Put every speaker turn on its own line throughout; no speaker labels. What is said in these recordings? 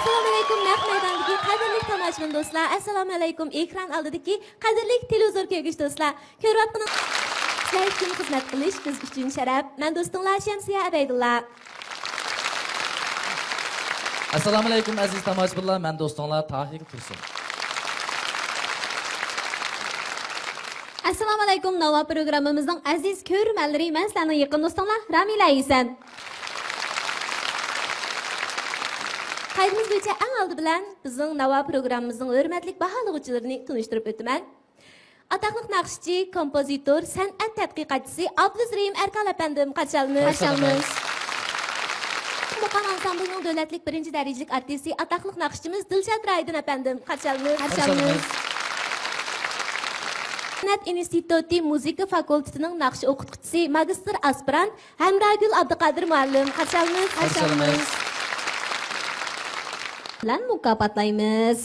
Assalomu alaykum naq maydondagi qadrli tomoshabin do'stlar. Assalomu alaykum ekran oldidagi qadrli televizor ko'rgich do'stlar. Ko'ryapman. Sizlar uchun xizmat qilish biz uchun sharaf. Men do'stinglar Shamsiya Abaydulla.
Assalomu alaykum aziz tomoshabinlar, men do'stinglar Tahir Tursun.
Assalomu alaykum Nova programmamizning aziz ko'rmanlari, men sizlarning yaqin do'stinglar Ramila Isan. Qaydimiz bo'yicha eng oldi bilan bizning Nova programmamizning hurmatli baholovchilarini tanishtirib o'taman. Ataqli naqshchi, kompozitor, san'at tadqiqotchisi Abduzrim Erkal apandim qachonmiz. Muqam ansamblining davlatlik birinchi darajalik artisti, ataqli naqshchimiz Dilshod Raydin apandim qachonmiz. San'at instituti muzika fakultetining naqsh o'qituvchisi, magistr aspirant Hamragul Abduqodir muallim qachonmiz. Bilan mukofotlaymiz.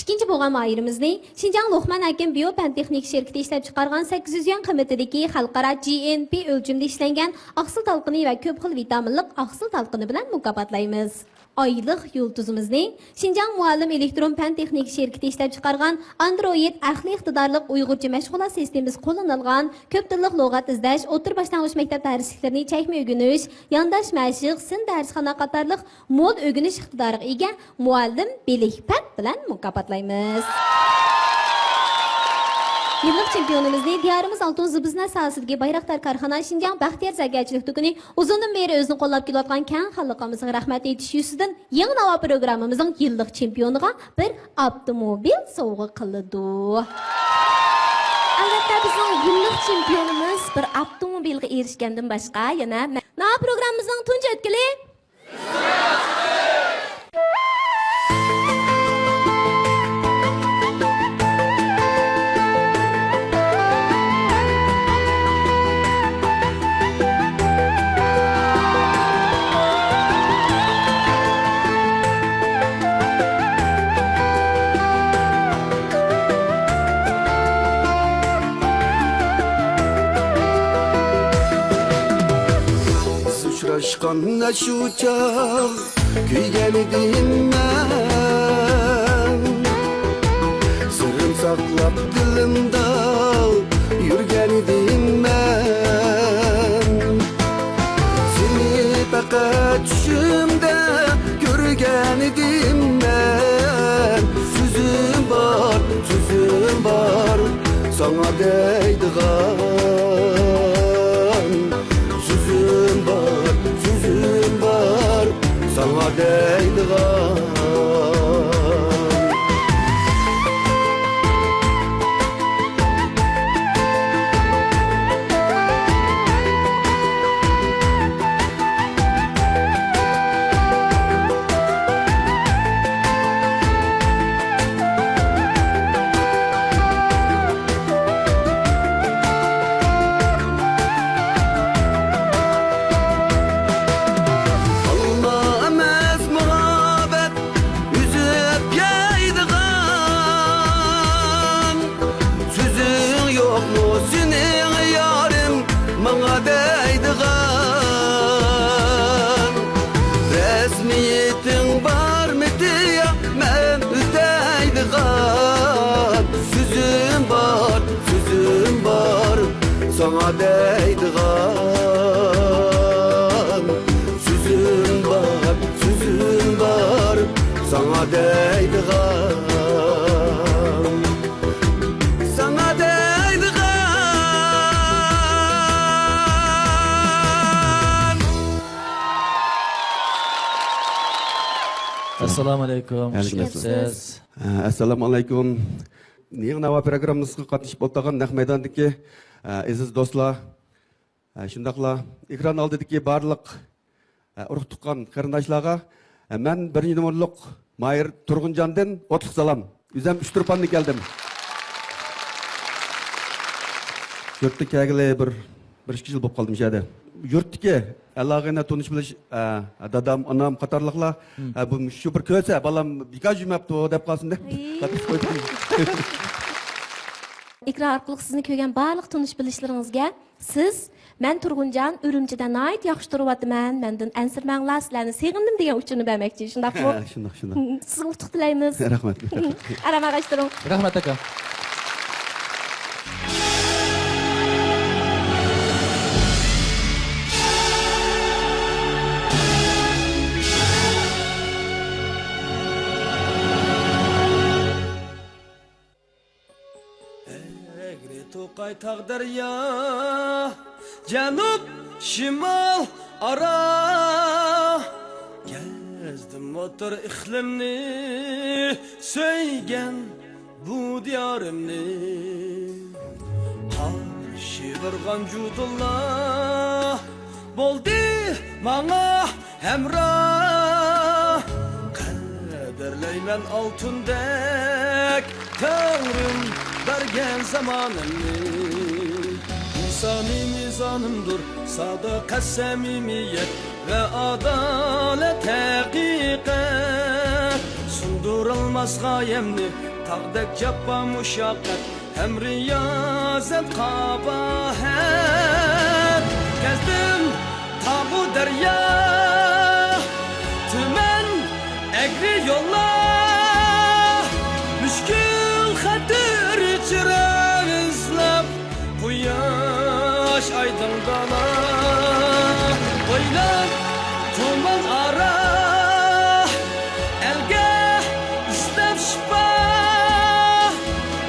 İkinci bo'lgan ayırımızda Şinjan Luqman Hakim Biopan Texnik şirketi ishlab chiqargan 800 yuan qiymatidagi xalqaro GNP o'lchimida ishlangan oqsil talqini va ko'p xil vitaminlik oqsil talqini bilan mukofotlaymiz. Oylik yulduzimizni Şinjan Muallim Elektron Pan Texnik şirketi ishlab chiqargan Android aqli iqtidorlik Uyg'urcha mashg'ulot sistemasi qo'llanilgan ko'p tillik lug'at izlash, o'tir boshlang'ich maktab darsliklarini chakma o'rganish, yondosh mashq, sin darsxona qatorliq mo'l o'rganish iqtidoriga ega Muallim Belikpat bilan mukofotlaymiz. Yıllık çempiyonumuzni diyarımız Altın Zıbızna sahasıdagi Bayraktar Karxana Şinjan Baxtiyar Zargarchilik tuguni uzundan beri o'zini qo'llab kelayotgan keng xalqimizga rahmat aytish yuzidan yangi Nova programmamizning yillik chempioniga bir avtomobil sovg'a qildi. Albatta bizning yillik chempionimiz bir avtomobilga erishgandan boshqa yana Nova programmamizning tunji o'tkili
Uçraşkan şu çağ kuygan edim men sirrim saqlab dilimda yurgan edim men seni faqat tushimda ko'rgan edim men so'zim bor sana deydigan sözüm var sana deydigan sana deydigan sözüm var sana deydigan
Assalomu alaykum.
Assalomu alaykum. Nova programmamizga qatnashib o'tgan naq maydondagi aziz do'stlar, shundaqla ekran oldidagi barliq urug' tuqqan qarindoshlarga men birinchi nomerlik Mayir Turg'unjondan o'tliq salom. O'zim 3 turpanni keldim. Yurtda kelgili bir 2 yil bo'lib qoldim shada. Yurtdagi alog'ini tonish bilish dadam, onam qatorliqlar bu shu bir ko'rsa balam bikaj yumabdi deb qolsin-da.
Ekran orqali sizni ko'rgan barliq tanish bilishlaringizga siz
Mən Turğuncan Ürümçidə nait yaxşı turuyatman. Məndən ənsirmənlər sizlərni sevindim degan uchunni berməkçi. Şundaqmı?
Shundoq, shundoq.
Sizga utuq tilaymiz.
Rahmat.
Arama qaçtırın.
Rahmat aka.
Egri to'qay taqdir ya Janub shimol ara Gezdim motor iqlimni Söygen bu diyorimni Qarshi birgan judullah Bo'ldi manga hamroh Qadrlayman oltundek Tangrim bergen zamanımni İnsani mizanımdır Sadakat samimiyet ve adalet hakikat Sundurulmaz gayemni Tağdek cappa muşakkat Hem riyazet kabahat Gezdim tabu derya Tümen egri yollar Müşkül hadır çırağı izlep Quyosh aydınlana Oylab tuman ara Elga istab shifa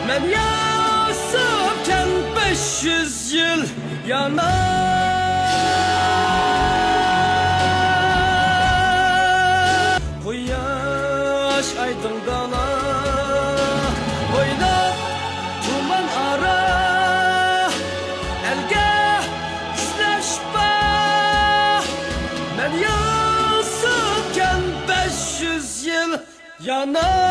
Men yasabken 500 yıl yanar Quyosh aydınlana Oylab tuman ara Elga istab shifa Men yasabken 500 yıl yanar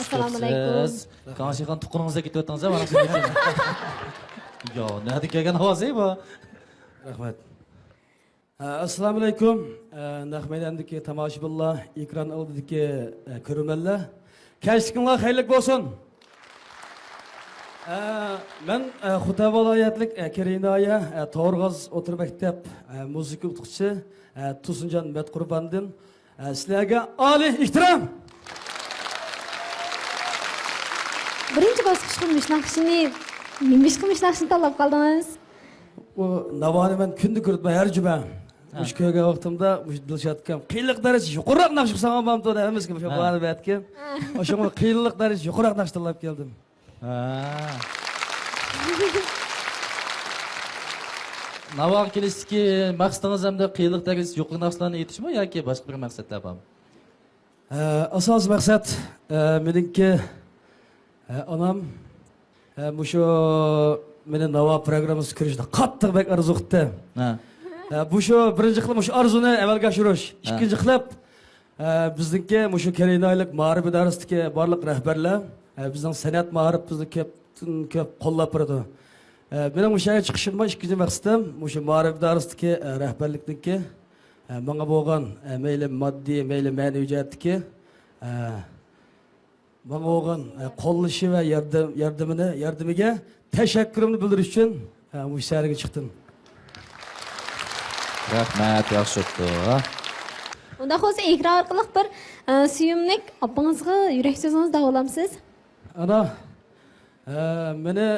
Assalomu alaykum.
Qanşiqan tuqquningizga ketib o'tdingiz, mana shunday. Yo, nadi kelgan ovoz bu?
Rahmat. Assalomu alaykum. Nahmaydandagi tomoshabinlar, ekran oldidagi ko'rmanlar. Kashinglar xayrli bo'lsin. Men Xuta viloyatlik Kerinoya To'rg'oz o'tir maktab musiqa o'qituvchisi Tusunjon Matqurbandin sizlarga oliy ehtirom.
Birinchi bosqich qilmish naqshini, nimish qilmish naqshini tanlab qoldingiz?
Bu navoni men kunda ko'rib har juma. Mush ko'rgan vaqtimda mush Dilshodga qiyinlik darajasi yuqoriroq naqsh qilsam ham to'da emasmi? Shu bani baytga. O'shanga qiyinlik darajasi yuqoriroq naqsh tanlab keldim.
Navoga kelishdiki maqsadingiz hamda qiyinlik darajasi yuqori narsalarni yetishmi yoki boshqa bir maqsadlar bormi?
Asosiy maqsad meningki anam mushu meni Navo programmasi ko'rishda qattiq bek arzu qildi. Bu shu birinchi qilib mushu arzuni amalga oshirish. Ikkinchi qilib bizningki mushu Kerinoylik ma'rif idorasidagi barliq rahbarlar bizning san'at ma'rifimizni ko'p qo'llab turadi. Mening o'sha chiqishim bilan ikkinchi maqsadim mushu ma'rif idorasidagi rahbarlikniki menga bo'lgan mayli moddiy, mayli ma'naviy jihatdagi bana olgan qo'llashi va yordamiga tashakkurimni bildirish uchun bu ishlarga chiqdim.
Rahmat, yaxshi o'tdi.
Unda hozir ekran orqali bir suyumlik opangizga yurak so'zingizni davolamsiz.
Ana meni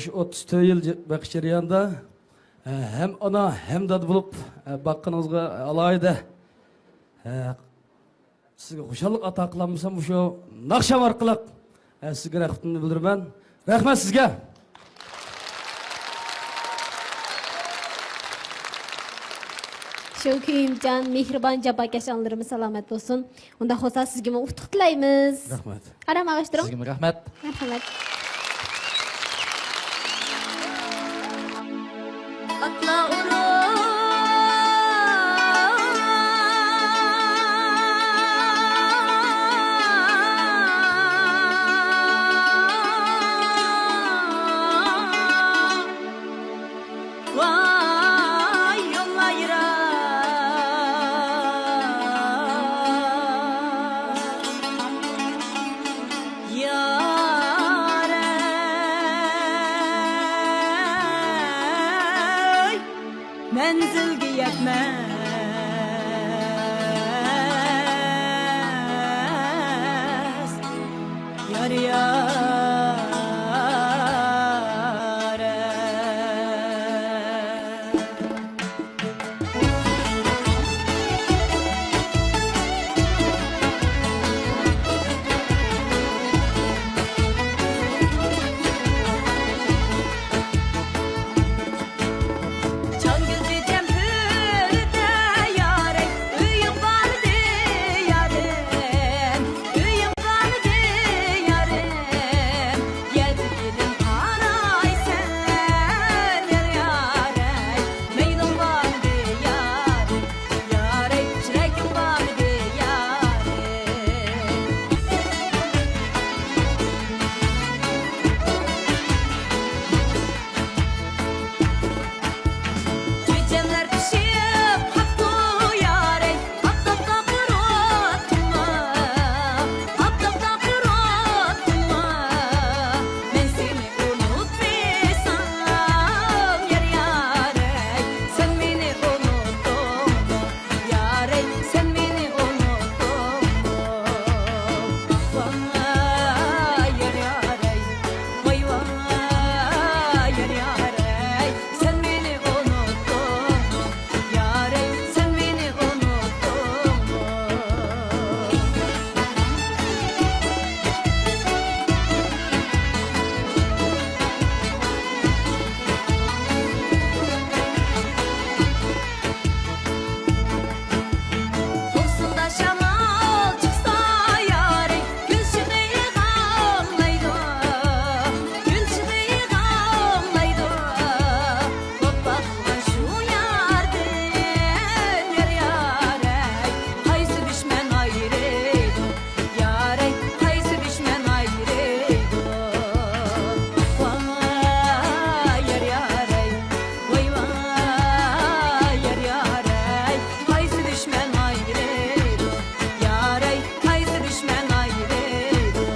shu 34 yil baqish jarayonida hem ona hem dad bo'lib baqqaningizga alohida sizga xushalik ato qilamasam shu naqsham orqali sizga rahmatimni bildiraman. Rahmat sizga.
Shu kuyimjon, mehribon jabokash onlarimiz salomat bo'lsin. Unda hozir sizga utuq tilaymiz.
Rahmat.
Qarama g'ashtiring.
Sizga rahmat.
Marhamat.
Atla urur
yetmez yar yare. Can gülcem hürde yarem, üyüm vardı yarem, üyüm vardı yarem. Yedi gelin anay sen yar yarem, meydan vardı yarem, yarem çirekim vardı yarem. Cücemler pişip hakkı yare, hakkı kırıtma, hakkı kırıtma. Ben seni unutmaysam yar yare, sen beni unuttun mu? Yare, sen beni unuttun mu? Vay yar yare, vay vay yar yare, sen beni unuttun mu? Yare, sen beni unuttun mu? Olsun da şamal çıksa yare, gülşüneyi gamlaydı, gülşüneyi gamlaydı. Topraklan şu yarden yar yare, haysı düşmen ayrıydı, yare, haysı düşmen ayrıydı. Vay yar yare, vay vay yar yare, haysı düşmen ayrıydı, yare, haysı düşmen ayrıydı,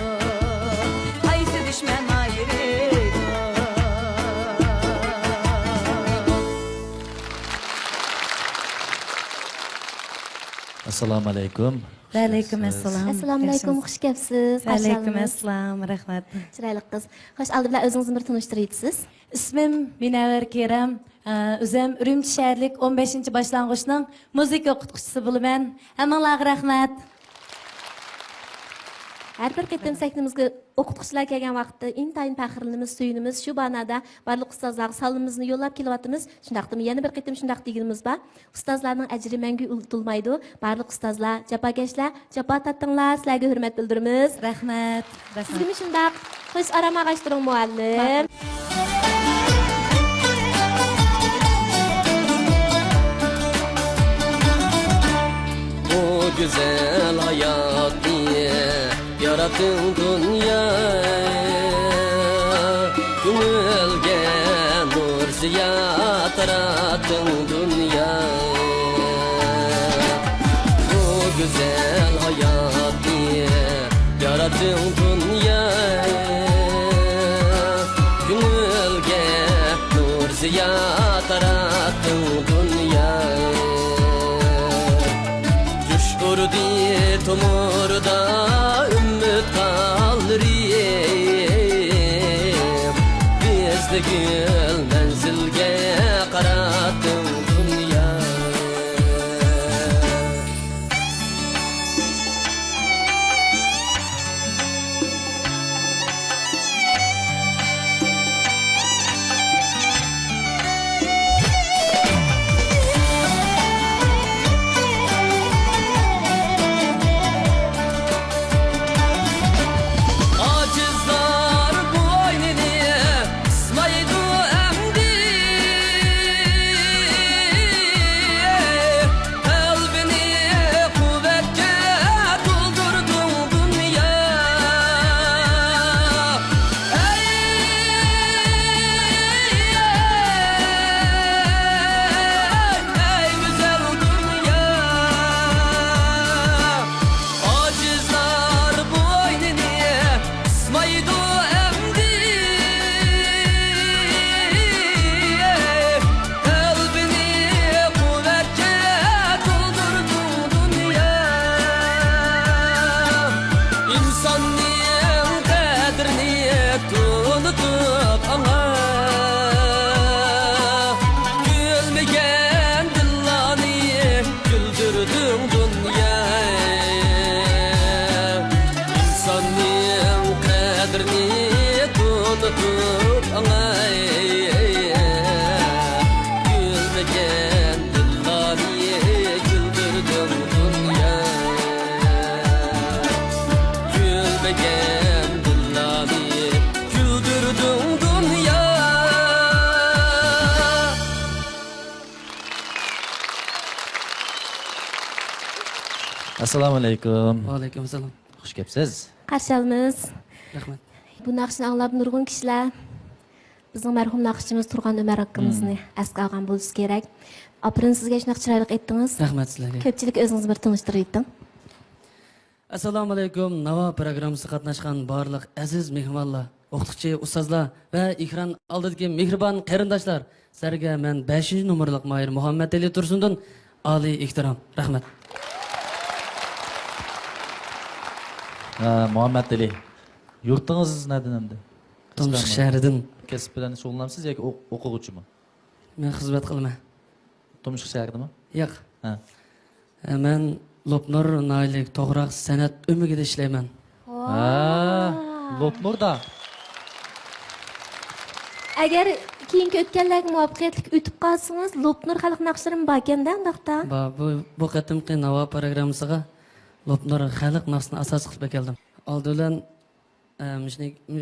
haysı düşmen ayrıydı.
Assalomu alaykum.
Aleyküm esselam.
Assalomu alaykum, xush kelibsiz.
Aleyküm esselam, rahmat.
Chiroyli qiz. Xo'sh, oldi bilan o'zingizni bir tanishtiraysiz.
İsmim Münevver Kerem. Özüm Ürümçi şəhərlik 15-ci başlanğıçның muzika o'qituvchisi bo'laman. Hammalarga rahmat.
Har bir qatim sahnimizga o'qituvchilar kelgan vaqtda intayin faxrlanamiz, suyunamiz. Shu banada barliq ustozlarga salomimizni yo'llab kelyapmiz. Shundaqdimi yana bir qatim shundaq deganimiz bor. Ustozlarning ajri mangu unutilmaydi. Barliq ustozlar, jafokashlar, jafo tattinglar. Sizlarga hurmat bildiramiz.
Rahmat.
Sizga shundaq. Xo'sh, arama g'ashtiring muallim.
O güzel hayat diye yarattın dünya, gönülge nur ziya tarattın dünya. O güzel hayat diye yarattın dünya, gönülge nur ziya tarattın dünya. Urdi tomurda ümmet kaldırayım, bizde gül menzilge karattım dünya. Acizlar boynini sımaydı
Assalomu alaykum.
Alaykum assalom.
Xush kelibsiz.
Qarshi olamiz.
Rahmat.
Bu naqshni anglab nurg'un kishilar bizning marhum naqshchimiz Turg'an Umar akamizni asqa olgan bo'lishi kerak. Apirin sizga shunaqa chiroyli aytdingiz.
Rahmat sizlarga.
Ko'pchilik o'zingizni bir tanishtirib ayting.
Assalomu alaykum. Navo programmasida qatnashgan barliq aziz mehmonlar, o'qituvchi, ustozlar va ekran oldidagi mehribon qarindoshlar. Sizlarga men 5-nomerlik Mahir Muhammad Ali Tursundan oliy ehtirom. Rahmat.
Muhammad Ali. Yurtingiz nereden endi?
Tumshuq shahridan
Kasb bilan shug'ullanasiz yoki o'quvchimi?
men xizmat qilaman.
Tumshuq shahridami?
Yo'q.
Ha.
Men Lopnor Naylik to'g'roq san'at umigida ishlayman.
Lopnurda.
Agar keyingi o'tganlarga muvaffaqiyatli o'tib qolsangiz, Lopnur xalq naqshlarini bakanda undaqda.
Bu qatimqi Navo programmasiga Lopnor xalq naqshini asos qilib keldim. Oldidan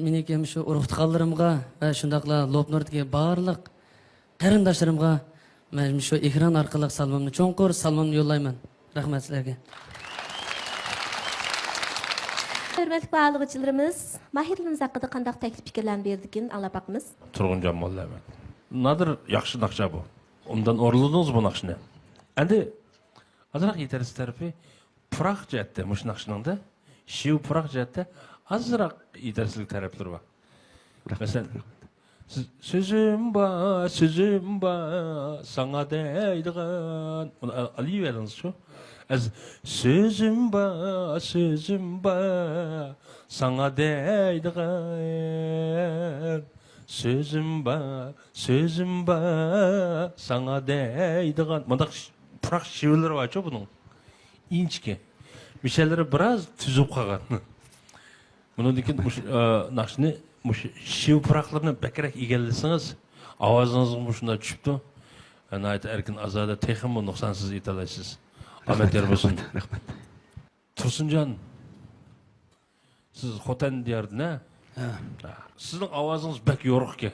meniki shu urug'tiqanlarimga va shundaqla Lopnordagi barliq qarindoshlarimga men shu ekran orqali salomimni cho'nqur salomimni yo'llayman. Rahmat sizlarga.
Hurmatli bağlıqçılarımız, mahirimiz haqida qandaq taklif fikrlarni berdikin anglab baqamiz.
Turg'unjon mollaman. Nadir yaxshi naqsha bu. Undan o'rladingiz bu naqshni. Endi azroq yetarsiz tarafi puroq jihatda, mush naqshningda shiv puroq jihatda azroq yetarsizlik taraflari bor. Masalan, sözüm ba sana deydigan. Uni aliyveriniz shu. Az sözüm ba sana deydigan. Sözüm ba sana deydigan. Mındaq puroq shivlari var-ku bunun. İnchki. Mishalari biroz tuzib qolgan. Bundan naqshni shiv puroqlarni bakrak egallasangiz, ovozingiz shunda tushibdi. Anayt erkin azoda texmi nuqsonsiz etalaysiz. Ahmet Yarbosun.
Rahmat.
Tursunjon. Siz Xotan diyardin ha? Sizning ovozingiz bak yo'riqki.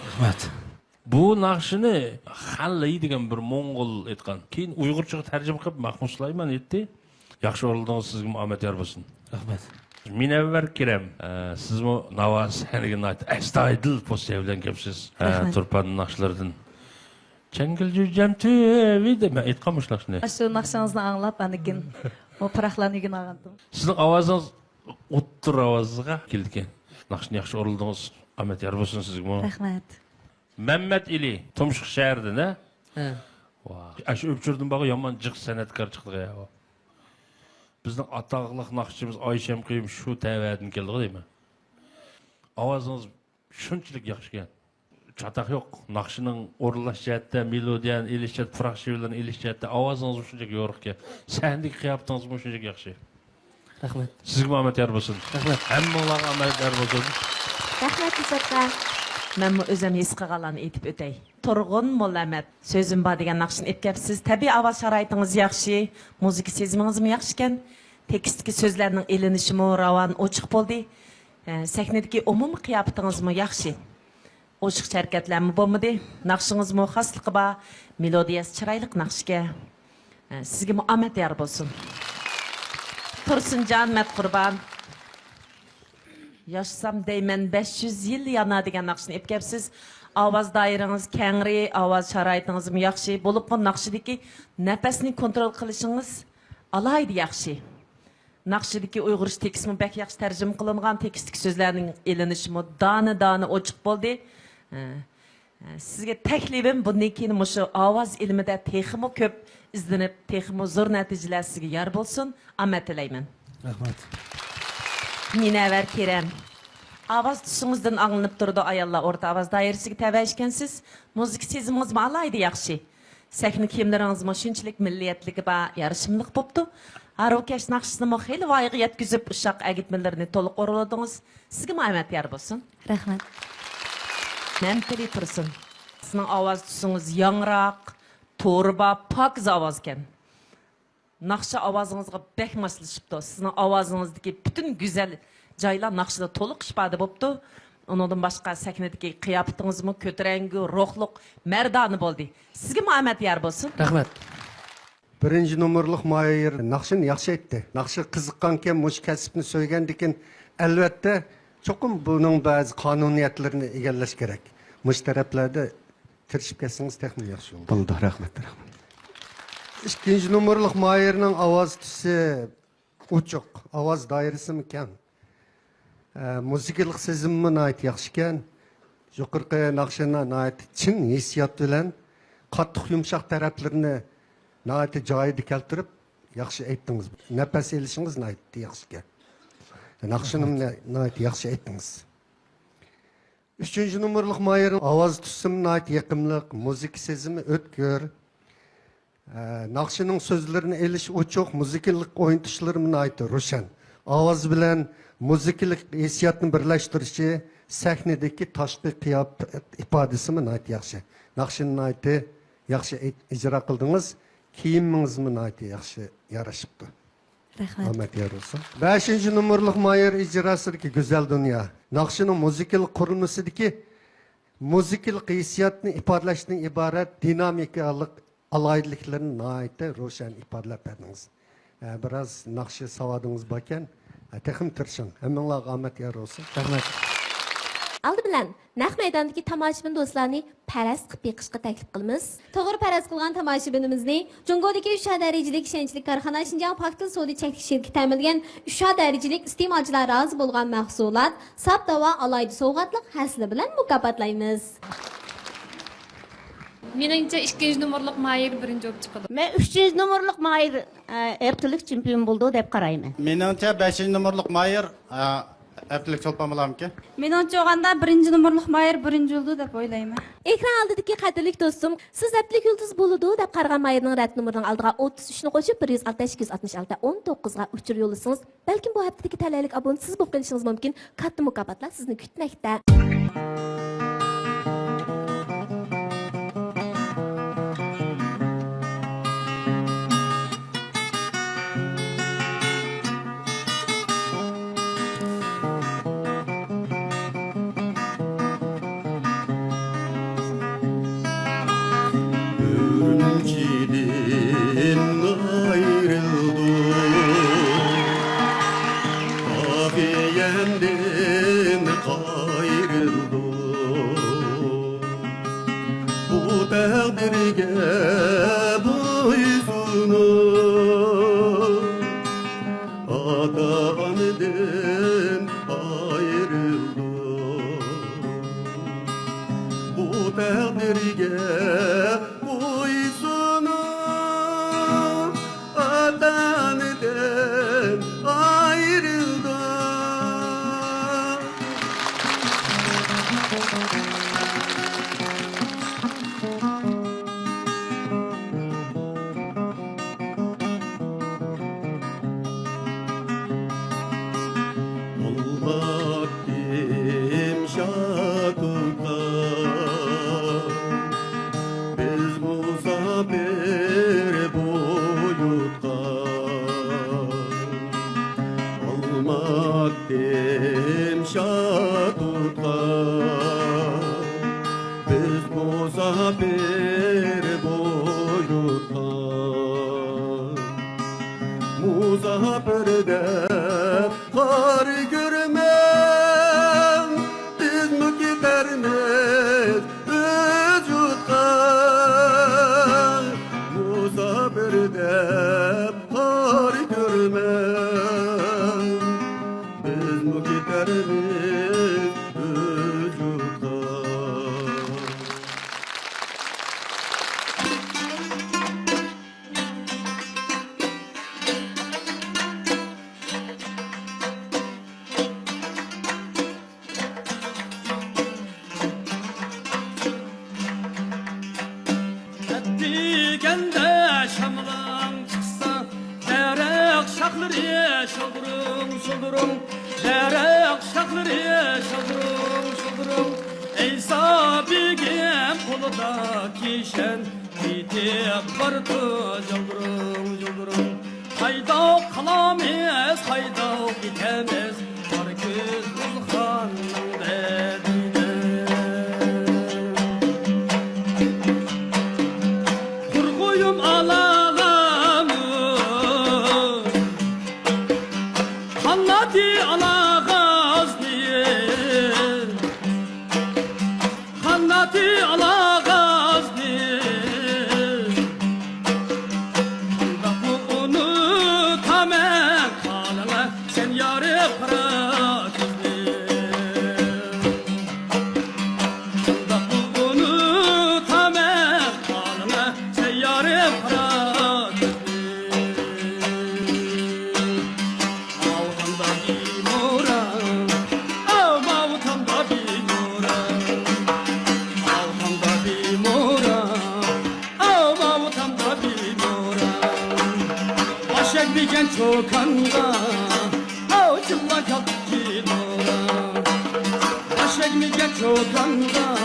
Rahmat.
Bu naqshini Xallay degan bir Mo'ng'ul aytgan. Keyin Uyg'urchaga tarjima qilib Mahmud Sulayman aytdi. Yaxshi o'rildingiz sizga Ahmet Yarbosun.
Rahmat.
Minavvar kiram. Sizmi Navas haniga astoydil postiya bilan kelibsiz. Turpan naqshlaridan. Changilju jamtivi deb aytqanmish naqshni.
Shu naqshangizni anglab, anikin o puroqlarni olgandim.
Sizning ovozingiz o'ttir ovozga keldi. Naqshni yaxshi o'rildingiz. Ahmet Yarbosun sizga.
Rahmat.
Mehmet İli, Tumshuq shahridan ha?
Ha.
Ash o'pchirdim bağı yomon jiq san'atkor chiqdi ya. Bizning ataqli naqshchimiz Oyshem Quyim shu tavadan keldi deyman. Ovozingiz shunchalik yaxshi ekan. Chataq yo'q. Naqshining o'rinlash jihatda, melodiyani elish jihatda, puroq shivlarni elish jihatda ovozingiz shunchalik yo'riq ekan. Sahnaga qiyofatingiz shunchalik yaxshi.
Rahmat.
Sizga Ahmet Yarbosun.
Rahmat.
Hammalarga Ahmet Yarbosun.
Rahmat Isatqa.
Men o'zim his qilganlarni aytib o'tay. Turg'un Mollamat, so'zim bor degan naqshni aytibsiz. Tabiiy ovoz sharoitingiz yaxshi, muzika sezimingiz yaxshi ekan. Tekstdagi so'zlarning elinishimi ravon, ochiq bo'ldi. Sahnadagi umumiy qiyofatingiz yaxshi. Ochiq harakatlarmi bo'lmadi? Naqshingiz xosligi bor, melodiyasi chiroyli naqshga. Sizga Ahmet Yarbosun. Tursunjon Matqurban. Yaşasam deymen 500 yıl yana degan naqshni aytibsiz. Ovoz doirangiz kengri, ovoz sharoitingiz yaxshi bo'lib, bu naqshidagi nafasni kontrol qilishingiz alayda yaxshi. Naqshidagi uyg'urish tekstmi bak yaxshi tarjima qilingan, tekstdagi so'zlarning elinishimi dona ochiq bo'ldi. Sizga taklifim bundan keyin mushu ovoz ilmida texmi ko'p izlanib, texmi zo'r natijalar sizga yor bo'lsin. Omad tilayman.
Rahmat.
Minavvar Kerem. Ovoz tushingizdan anglanib turdi ayollar o'rta ovoz doirasiga tavashgansiz. Muzika sezimingiz alayda yaxshi. Sahna kiyimlaringiz shunchalik milliyatligi va yarashimliq bo'pti. Arokash naqshisini xeyli voyaga yetkazib, ushaq agitmalarini to'liq o'rladingiz. Sizga Ahmet Yarbosun.
Rahmat.
Mantili tursin. Sizning ovoz tushingiz yangroq, to'g'ri, pokiz ovoz ekan. Naqsha ovozingizga bek moslashibdi. Sizning ovozingizdagi butun go'zal joylar naqshida to'liq ifoda bo'pti. Undan boshqa sahnadagi qiyofatingizmi ko'tarangi, ruhliq, mardona bo'ldi. Sizga Ahmet Yarbosun.
Rahmat.
Birinci numaralık Mahir naqshini yaxshi aytdi. Naqshi qiziqqanken, mush kasbni so'ygandikin, albatta cho'qim buning ba'zi qonuniyatlarini egallash kerak. Mush taraflarda tirishib ketsangiz texnik yaxshi bo'ladi.
Bo'ldi, rahmat.
İkinci numaralık Mahirning ovoz tusi uchuq, ovoz doirasi kam. Muzikalik sezimi nihoyat yaxshi ekan. Yuqorqi naqshini nihoyat chin hissiyot bilan qattiq yumshoq taraflarini nihoyat joyida keltirib yaxshi aytdingiz. Nafas elishingiz nihoyat yaxshi ekan. Naqshini nihoyat yaxshi aytdingiz. 3 numaralık Mahirning ovoz tusi nihoyat yoqimli, muzika sezimi o'tkir. Naqshining so'zlarini elish uchuq, muzikalik o'yintishlari nihoyat ro'shan. Ovoz bilan muzikalik hissiyotni birlashtirishi, sahnadagi tashqi ifodasi nihoyat yaxshi. Naqshini nihoyat yaxshi ijro qildingiz. Kiyimingiz nihoyat yaxshi yarashibdi.
Rahmat.
Rahmat yarolsun. 5 numaralık Mahir ijrosidagi go'zal dunyo. Naqshining muzikalik qurilmasidagi muzikalik hissiyotni ifodalashdan iborat dinamikalik alaylıklarını nihoyat ro'shan ifodalab berdingiz. Biraz naqshi savodingiz bor ekan, texim tirishing. Hammanglarga omad yor bo'lsin. Rahmat.
Aldı bilan naq maydondagi tomoshabin do'stlarni paras qilib beqishga taklif qilamiz.
To'g'ri paraz qilgan tomoshabinimizni Jungodagi 3 darajalik ishonchli korxona Shinjang Paktil Sodi cheklik shirkati ta'minlagan 3 darajalik iste'molchilar rozi bo'lgan mahsulot sap davo alaydi sovg'atliq hasli bilan mukofotlaymiz.
Meningcha 2 numaralık Mahir birinchi bo'lib chiqdi.
Men 3 numaralık Mahir erkilik chempion bo'ldi deb qarayman.
Meningcha 5 numaralık Mahir erkilik cholpon bo'larmikin?
Meningcha o'g'anda 1 numaralık Mahir birinchi bo'ldi deb o'ylayman.
Ekran oldidagi qadrli do'stim, siz erkilik yulduz bo'ladi deb qaragan Mahirning rad nomerining oldiga 33 ni qo'shib 166 19 ga uchur yo'llasangiz, balkim bu haftadagi talaylik abonent siz bo'lib qolishingiz mumkin. Katta mukofotlar sizni kutmoqda.
Kurguyum alalar Megan çokanda Ağçılla kapki dora Aşek Megan çokanda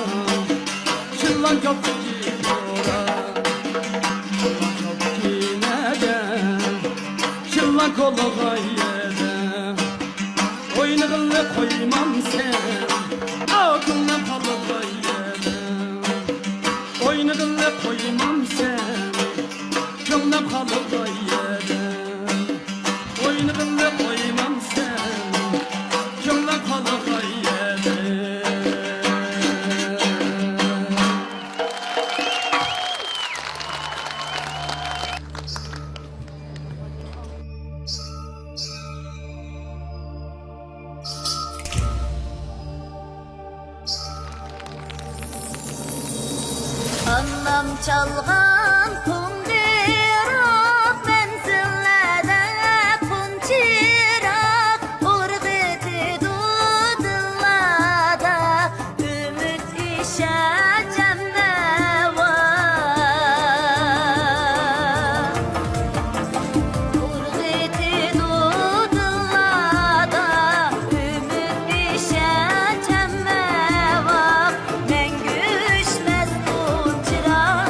Çıllan kapki dora Çıllan kapki neden Çıllan kolu yeden Oynağını koymam sen Ağzına kalı yeden Oynağını koymam sen Könlüm kalı yeden Oynağını koymam sen Könlüm kalı yeden
Anam çalgan kundirak menzillerde punçirak Uğrıdı dudillada ümit işecemde var Uğrıdı dudillada ümit işecemde var Men güçmez punçirak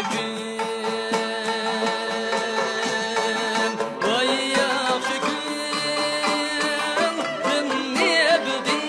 yaxshi kun voy yaxshi kun ne bilding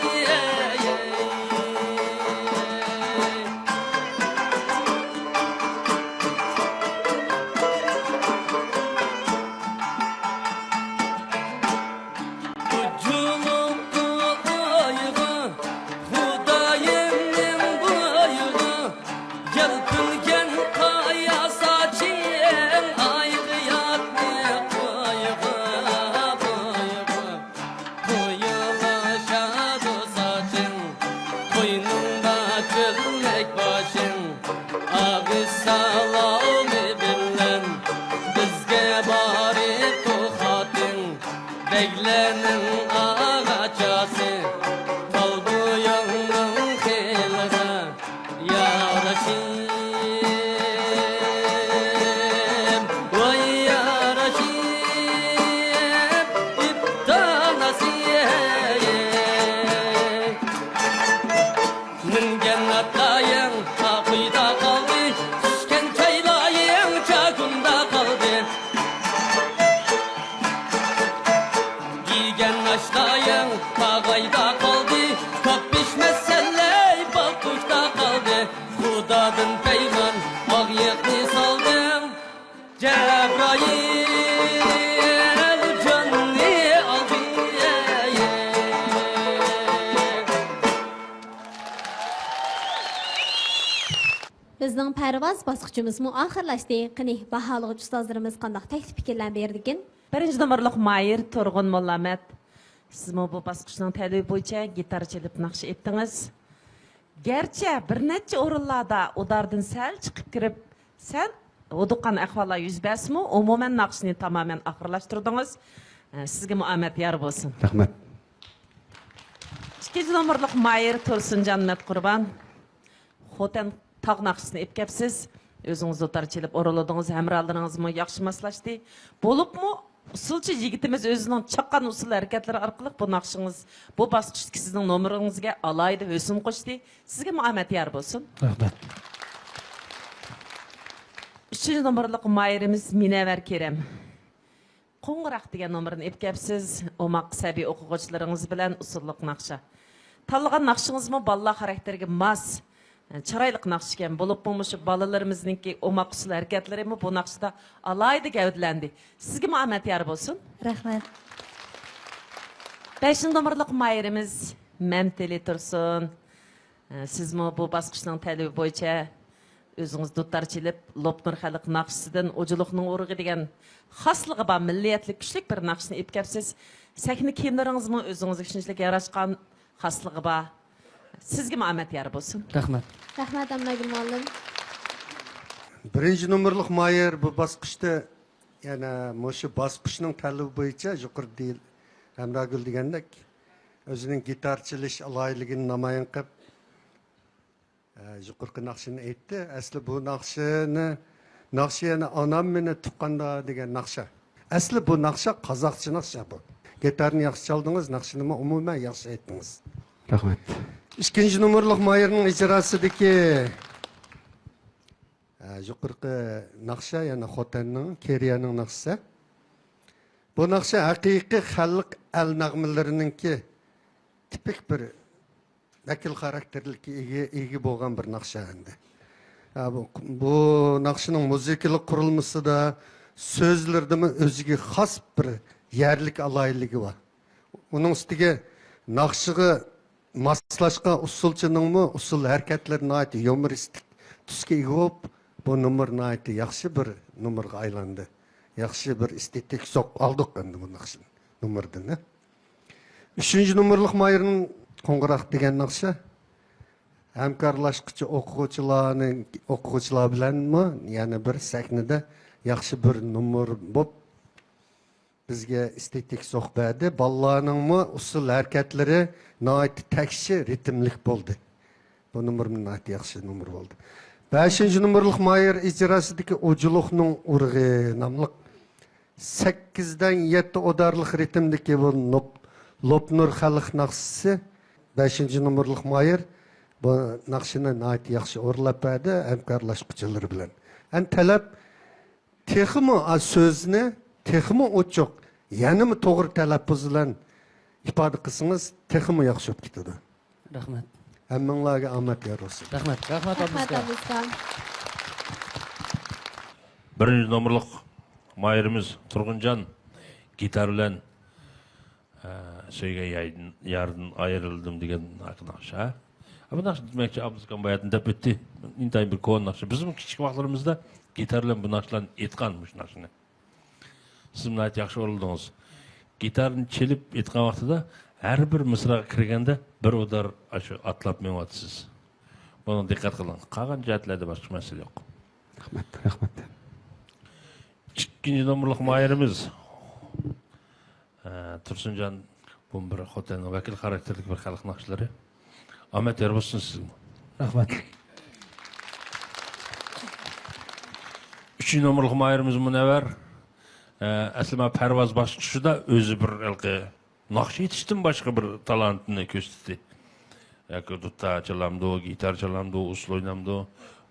Beglenin ağaçası Kal bu yanın xeylere Yaraşim Vay yaraşim İptal nasiyek Ningen atlayın Akıyda kaldı Şişken çaylayın Çakında kaldı Giygen aşlayın Tağayda kaldı Kap pişmez selley Balkuşta kaldı Kudadan peyman Ağyıklı saldım Cebrail Canını aldı
Bizning parvoz bosqichimizmi oxirlashdi. Qani baholigi ustozlarimiz qanday taklif fikrlar berdikin?
Birinci numaralık Mayır Turgun Mollamet. Siz bu basqıçның tələbi boyunca gitar çalıp naqşı etdiniz. Gerçi bir neçe orunlarda odardan sel çıkıp kirip sen oduqqan ahvala yüz bəsmi, umumen naqşını tamamen ahırlaştırdınız. Sizge muamet yar bolsun.
Rahmet.
İkinci numaralık Mayır Tursun Canmet Qurban. Xoten tağ naqşısını epkepsiz. Özünüz otar çalıp oraladınız, hemralarınız mı yaxşı maslaştı. Bolup mu? Usulçu yigitimiz özünün çaqqan usul hareketleri arqılıq bu naqşınız, bu basqıçtaki sizin nomerіңizге alaydı, hösün qoşdu. Sizge muamet yar bolsun.
Rahmet.
Üçüncü numaralık Mayırımız Minever Kerem. Qo'ng'iroq degan nomerini epkepsiz, omaq sabiy o'quvchilaringiz bilan usulliq naqsha. Tanlagan naqshingiz mı balla xarakterga mos, chiroyli naqsh ekan. Bo'lib bo'lmuş balalarimizningki omaq usul harakatları mı bu naqshda alaydı gavdlandi. Sizga muamet yar bolsun.
Rahmat.
5 nomerlik Mayırımız Memteli Tursun. Siz mi bu basqıçның tələbi boyunca özünüz duttar çilip Lopnur xalq naqşıdan oculuqның urug'i degan xasligi bor milliyetlik kuchlik bir naqshni epkepsiz. Sahna kiyimlaringiz mi özünüzga shunchalik yarashgan xasligi bor. Sizga muamet yar bolsun.
Rahmat.
Rahmat Amragul muallim.
Birinci numaralık Mayır bu basqışta yani şu basqışның tələbi boyunca yuqori değil. Emragül degandek özünün gitar çilish alayligini namoyon qilib yuqorqi naqshini aytdi. Asli bu naqshani onam meni tuqqanda degan naqsha. Asli bu naqsha qozoqcha naqsha bu. Gitarni yaxshi chaldingiz, naqshini umuman yaxshi aytdingiz.
Rahmat.
İkinci numaralık Mayır'ın icrasidagi yuqorqi naqsha yani Xotanning Keriyaning naqshasi. Bu naqsha haqiqiy xalq al nag'malarininki tipik bir vakil xarakterlikka ega bo'lgan bir naqsha endi. Bu naqshining muzikalik qurilmasida so'zlarda o'ziga xos bir yerlik aloyligi bor. Uning ustiga naqshiga moslashgan usulchining usul harakatlarini aytdi, yumoristik tusga ega bo'lib, bu nomer yaxshi bir nomerga aylandi. Yaxshi bir estetik soq aldık endi bu naqshni nomerdan. 3 nomerlik Mayır'ın qo'ng'iroq degan naqsha hamkorlashuvchi o'quvchilar bilanmi, ya'ni bir sahnada yaxshi bir nomer bo'lib bizga estetik so'hbati, bolalarning usul harakatlari nihoyat takshi ritmlik bo'ldi. Bu nomer nihoyat yaxshi nomer bo'ldi. 5 nomerlik Mayır icrasidagi Ojuluqning urug'i nomli 8dan 7 odarlik ritmdagi bu Lopnur xalq naqshisi 5 nomerlik Mayır bu naqshini nihoyat yaxshi o'rlab berdi hamkorlashuvchilar bilan. talab texmi so'zni texmi ochiq, yanimi to'g'ri talaffuz bilan ifoda qilsangiz, texmi yaxshi bo'lib ketadi.
Rahmat.
Hammanglarga omad yor bo'lsin.
Rahmat. Rahmat
Abduskan.
Birinci nomorluq mayırımız Turguncan gitar bilen söyge yarın ayrıldım degen nakşı. Bu nakşı demekçi Abduskan bayatın dep ötti. İntayın bir kovan nakşı. Bizim küçük vaxtlarımızda gitar bilen bu nakşılan etkanmış nakşını. Siz bunu ayet yaxşı oldunuz. Gitarın çelip etkan vaxtıda her bir mısrağa kirgende bir odar aşı atlap men atsız. Buna dikkat kılın. Kalan cihetlerde başka mesele yok.
Rahmat, rahmat.
İkinci nomorluq mayırımız Tursuncan bu bir xotanın vakil karakterlik bir xalq nakşıları. Ahmet yer bolsun sizin.
Rahmat.
Üçüncü nomorluq mayırımız Münevver. Aslında pervaz başçısı da özü bir elki nakşı yetiştim başka bir talantını gösterdi. Yakı dutta çalamdı, gitar çalamdı, usul oynamdı.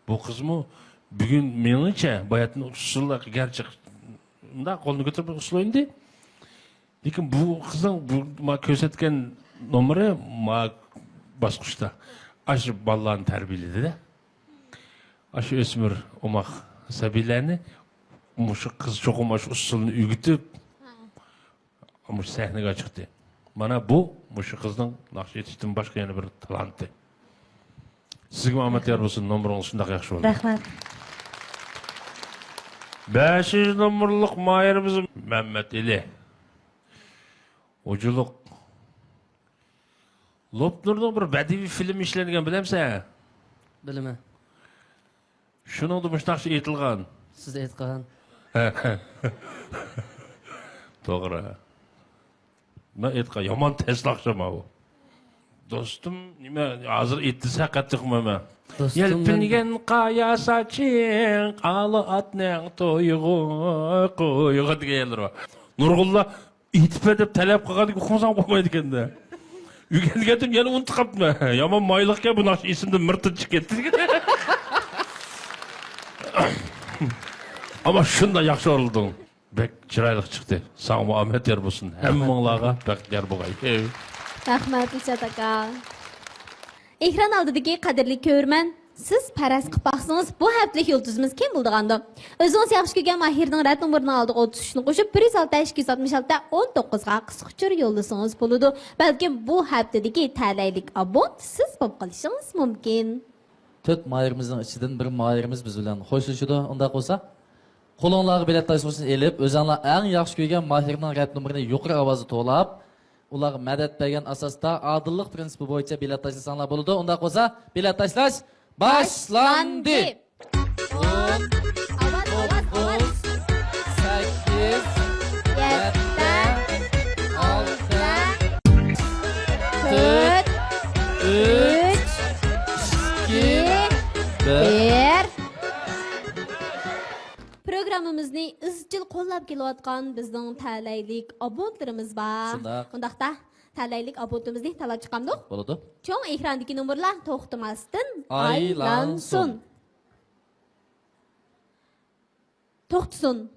Bu kız mı? Bugün menimce bayatın usullar gerçek da kolunu götürüp usul oynadı. Lekin bu kızın bu ma kösetken nomeri ma basqışta. Aşı ballarını terbiyeledi de. Aşı ösmür omaq sabilerini muşu kız çok omaş usulunu ügütüp muş sahneye çıktı. Mana bu muşu kızın nakşı yetiştim başka yana bir talantı. Sizge Ahmet yer bolsun, nomeriniz şundaq yaxşı oldu.
Rahmat.
5. nomorluq mayırımız Mehmet Ali. Uculuk. Lopnur'dan bir badivi film işlengen bilemsen?
Bilime.
Şunu da müştakçı etilgan.
Siz aytgan.
Doğru. Ben etkan yaman teslakşama o. Dostum, nime hazır ettiyse kattık mı? Yelpingen kaya saçın, alı atnen toyuğu, koyuğu diyeler o. Nurgullah itip edip talep kılgadık okumsan koymaydı kendi. Ügelgedim yine unut kapma. Yaman maylık ya bu naş isimde mırtı çıketti. Ama şunda yaxşı oldun. Bek çıraylık çıktı. Sağ ol Ahmet yer bulsun. Hem mağlağa bek yer buğay.
Rahmat Uşat aka. Ekran aldidagi qadrli ko'rman, siz paraz qilib baqsangiz, bu haftalik yulduzimiz kim bo'ldi? O'zingiz yaxshi ko'rgan Mahirning rad nomerini oldiga 33 ni qo'shib 106 266 19 ga qisqa uchur yo'llasangiz bo'ladi. Balkim bu haftadagi talaylik abon siz bo'lib qolishingiz mumkin.
4 mayırımızın içinden bir mayırımız biz bilen hoşlaşıdı. Onda olsa qo'linglarga bilet taşısını elip, özünler en yaxşı ko'rgan Mahirning rad nomerini yuqori ovozda to'lab, ular madad bergan asosda adillik prinsipi bo'yicha bilet tashlasanlar bo'ladi. Unda olsa bilet tashlash boshlandi. 10 9 8 7 4 3
2 1 Programımızı izchil qo'llab kelayotgan bizning talaylik abonlarimiz bor. Undaqda talaylik abonimizni talab chiqamdik.
Bo'ladi.
Cho'ng ekrandagi nomerlar to'xtamasdan
aylansin.
To'xtasin.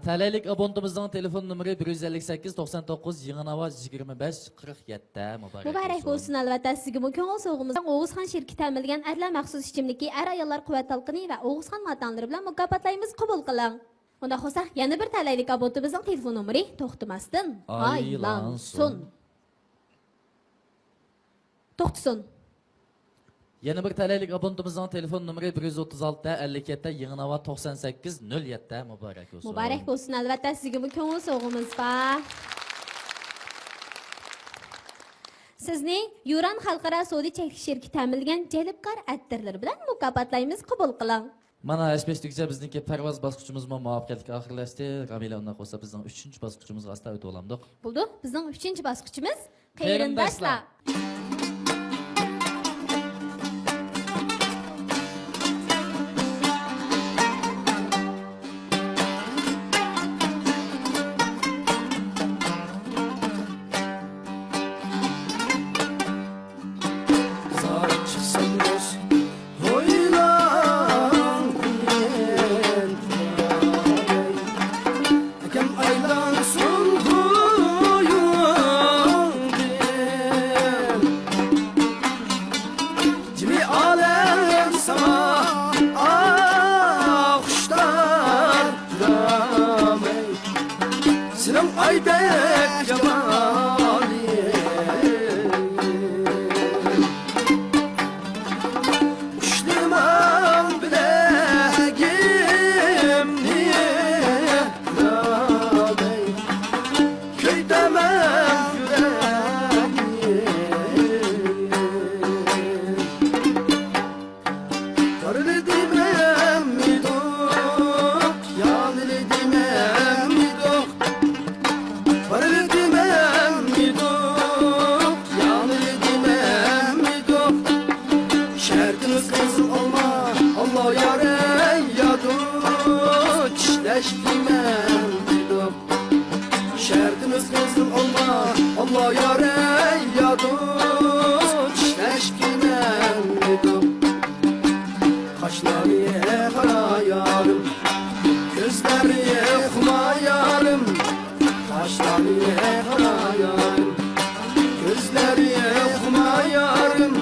Talaylik abonimizning telefon nomeri 158 99 25 47
Muborak bo'lsin albatta sizga bu ko'ngil so'g'imiz Oğuzxon shirkati ta'minlagan arlar maxsus ichimlikki ayollar quvvat talqini va Oğuzxon matonlari bilan mukofotlaymiz qabul qiling. Unda xo'sa yana bir talaylik abonimizning telefon nomeri to'xtamasdan aylansin. To'xtasin.
Yana bir talaylik abonimizning telefon nomeri 136 57 98 07 muborak bo'lsin.
Muborak bo'lsin albatta sizga bu ko'ngil so'g'imiz bor. Sizni Yuran Xalqaro Sodi Cheklik shirkati ta'minlagan jalbkor attirlar bilan mukofotlaymiz qabul qiling.
Mana H5'likcha bizniki parvoz bosqichimizmi muvaffaqiyatli oxirlashdi. Ramila undan qo'sa bizning 3-bosqichimizga asta o'tib olamdik.
Bo'ldi. Bizning 3-bosqichimiz qarindoshlar.
işleşmeyem dedim. Şertimiz kızıl olma, Allah yar ey ya dost. İşleşmeyem dedim. Kaşları kara yarım, gözleri kuma yarım. Kaşları kara yarım, gözleri kuma yarım.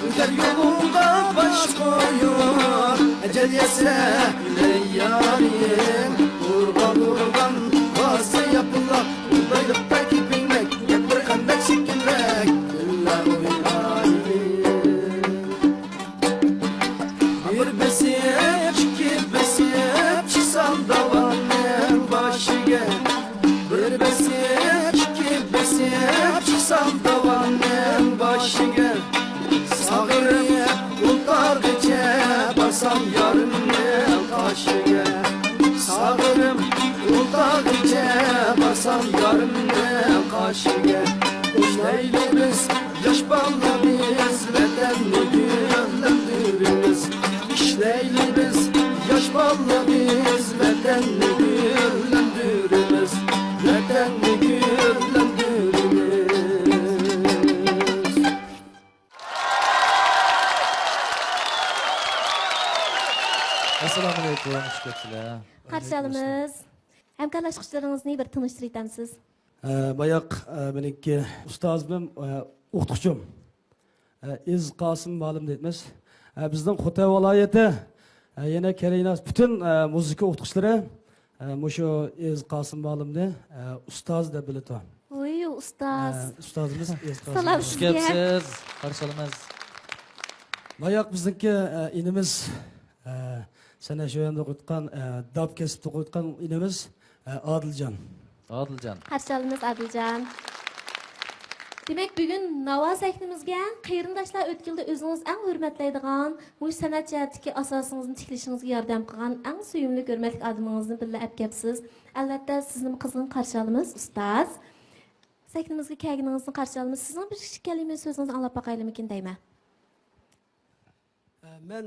Güzel yolunda baş koyuyor, ecel yese ey yarim. Kurban kurban varsa yapılar, buradaylıkta gibinmek, yapır kandek şekilmek. Güller oynayayım. Bir besip, iki besip, çıksam davanın başıge. Bir besip, iki besip, çıksam davanın başıge. Sağırıp ultar geçe, basam yarımın taşıge. Sağırıp ultar geçe, basam yarımın taşıge. İşleyli biz, yaş ballı biz, vedenli güllendiririz. İşleyli biz, yaş ballı biz, vedenli güllendiririz. Vedenli güllendiririz.
Assalomu alaykum, xush kelibsizlar.
Qarshi olamiz. Hamkorlashuvchilaringizni bir tanishtirib o'tamiz.
Bayaq meniki ustozim, o'qituvchim İz Qosim ma'lum deymiz. Bizning Xotay viloyati yana kerakmas butun muzika o'qituvchilari mushu İz Qosim ma'lumni ustoz deb biladi.
Voy, ustoz.
Ustozimiz İz Qosim.
Salom
Xush
sizga.
kelibsiz. Qarshi olamiz.
Bayaq bizniki inimiz sana shu yerda o'qitgan, dab kesib o'qitgan inimiz Adiljon.
Adiljon.
Qarshi olamiz Adiljon. Demek bugün Nava sahnimizga qarindoshlar o'tkilda o'zingiz eng hurmatlaydigan, bu san'at jihatdagi asosingizni tiklashingizga yordam qilgan eng suyumli hurmatli odamingizni birga olib kelibsiz. Albatta sizni qizg'in qarshi olamiz, ustoz. Sahnimizga kelganingizni qarshi olamiz. Sizning bir kichik kalima so'zingizni anglab boqaylikmikin deyman.
Men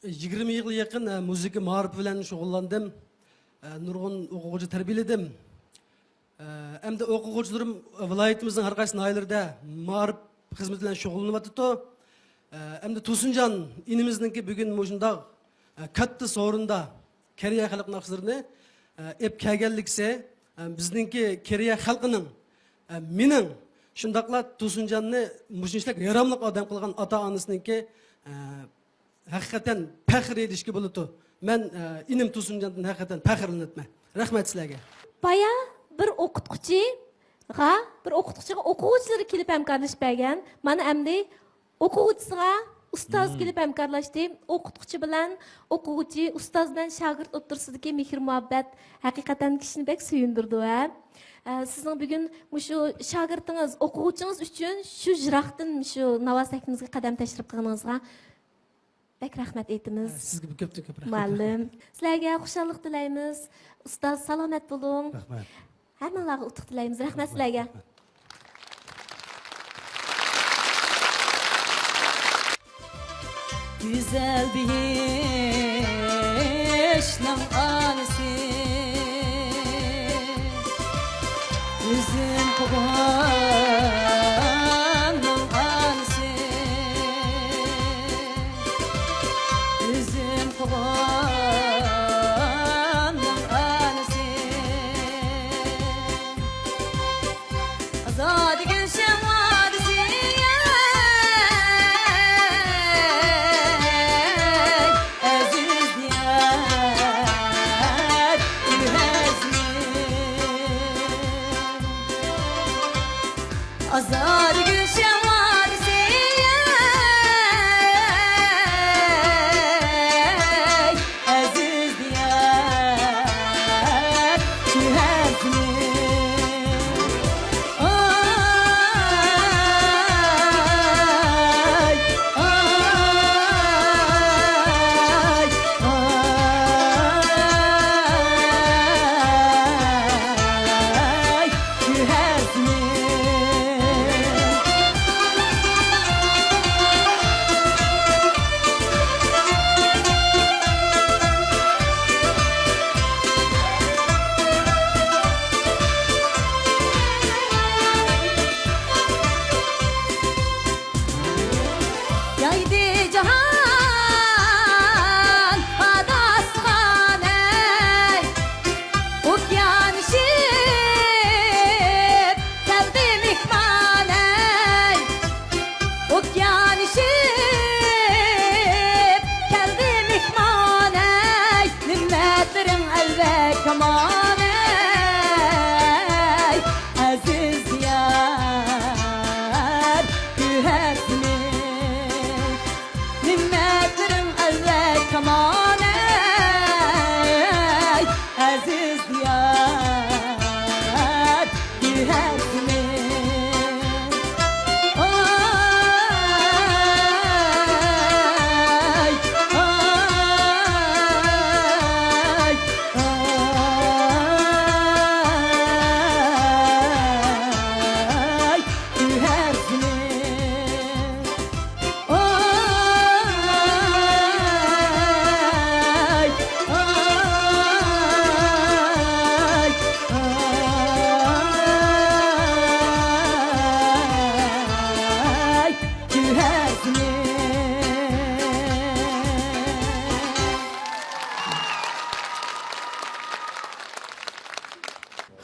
20 yıl yakın müzik marif bilen şug'ullandim. Nurg'un o'quvchi tarbiyaladim. Hem de o'quvchilarim viloyatimizning har qaysi noyalarda marif xizmat bilan shug'ullanyapti. Hem de To'sinjon inimizniki bugun shundoq katta so'rinda Koreya xalq naqshlarini ep kelganlikse bizningki Koreya xalqining mening shundoqla To'sinjonni mushunchalik yaramliq odam qilgan ota-onasiniki hakikaten faxr edishga bo'ladi. Men inim To'sinjondan hakikaten faxrlanyapman. Rahmat sizlarga.
Baya bir o'qituvchiga o'quvchilari kelib hamkorlashib bergan. Mana endi o'quvchisiga ustoz kelib hamkorlashdi. O'qituvchi bilan o'quvchi, ustoz bilan shogird o'tirsidagi mehr-muhabbat haqiqatan kishini bek suyundirdi va sizning bugun shu shogirdingiz, o'quvchingiz uchun shu jiroqdan shu Nava sahnimizga qadam tashrif qilganingizga bek rahmat aytamiz.
Sizga ko'p rahmat.
Muallim, sizlarga xushalik tilaymiz. Ustoz salomat bo'ling.
Rahmat.
Hammalarga utuq tilaymiz. Rahmat sizlarga.
Güzel bir işlem anısı, üzüm kobanın anısı, üzüm kobanın anısı. Azad gençler vadisi, ez
elve kaman ey aziz yar gühesini nimmetlerin elve kaman ey aziz yar gühesini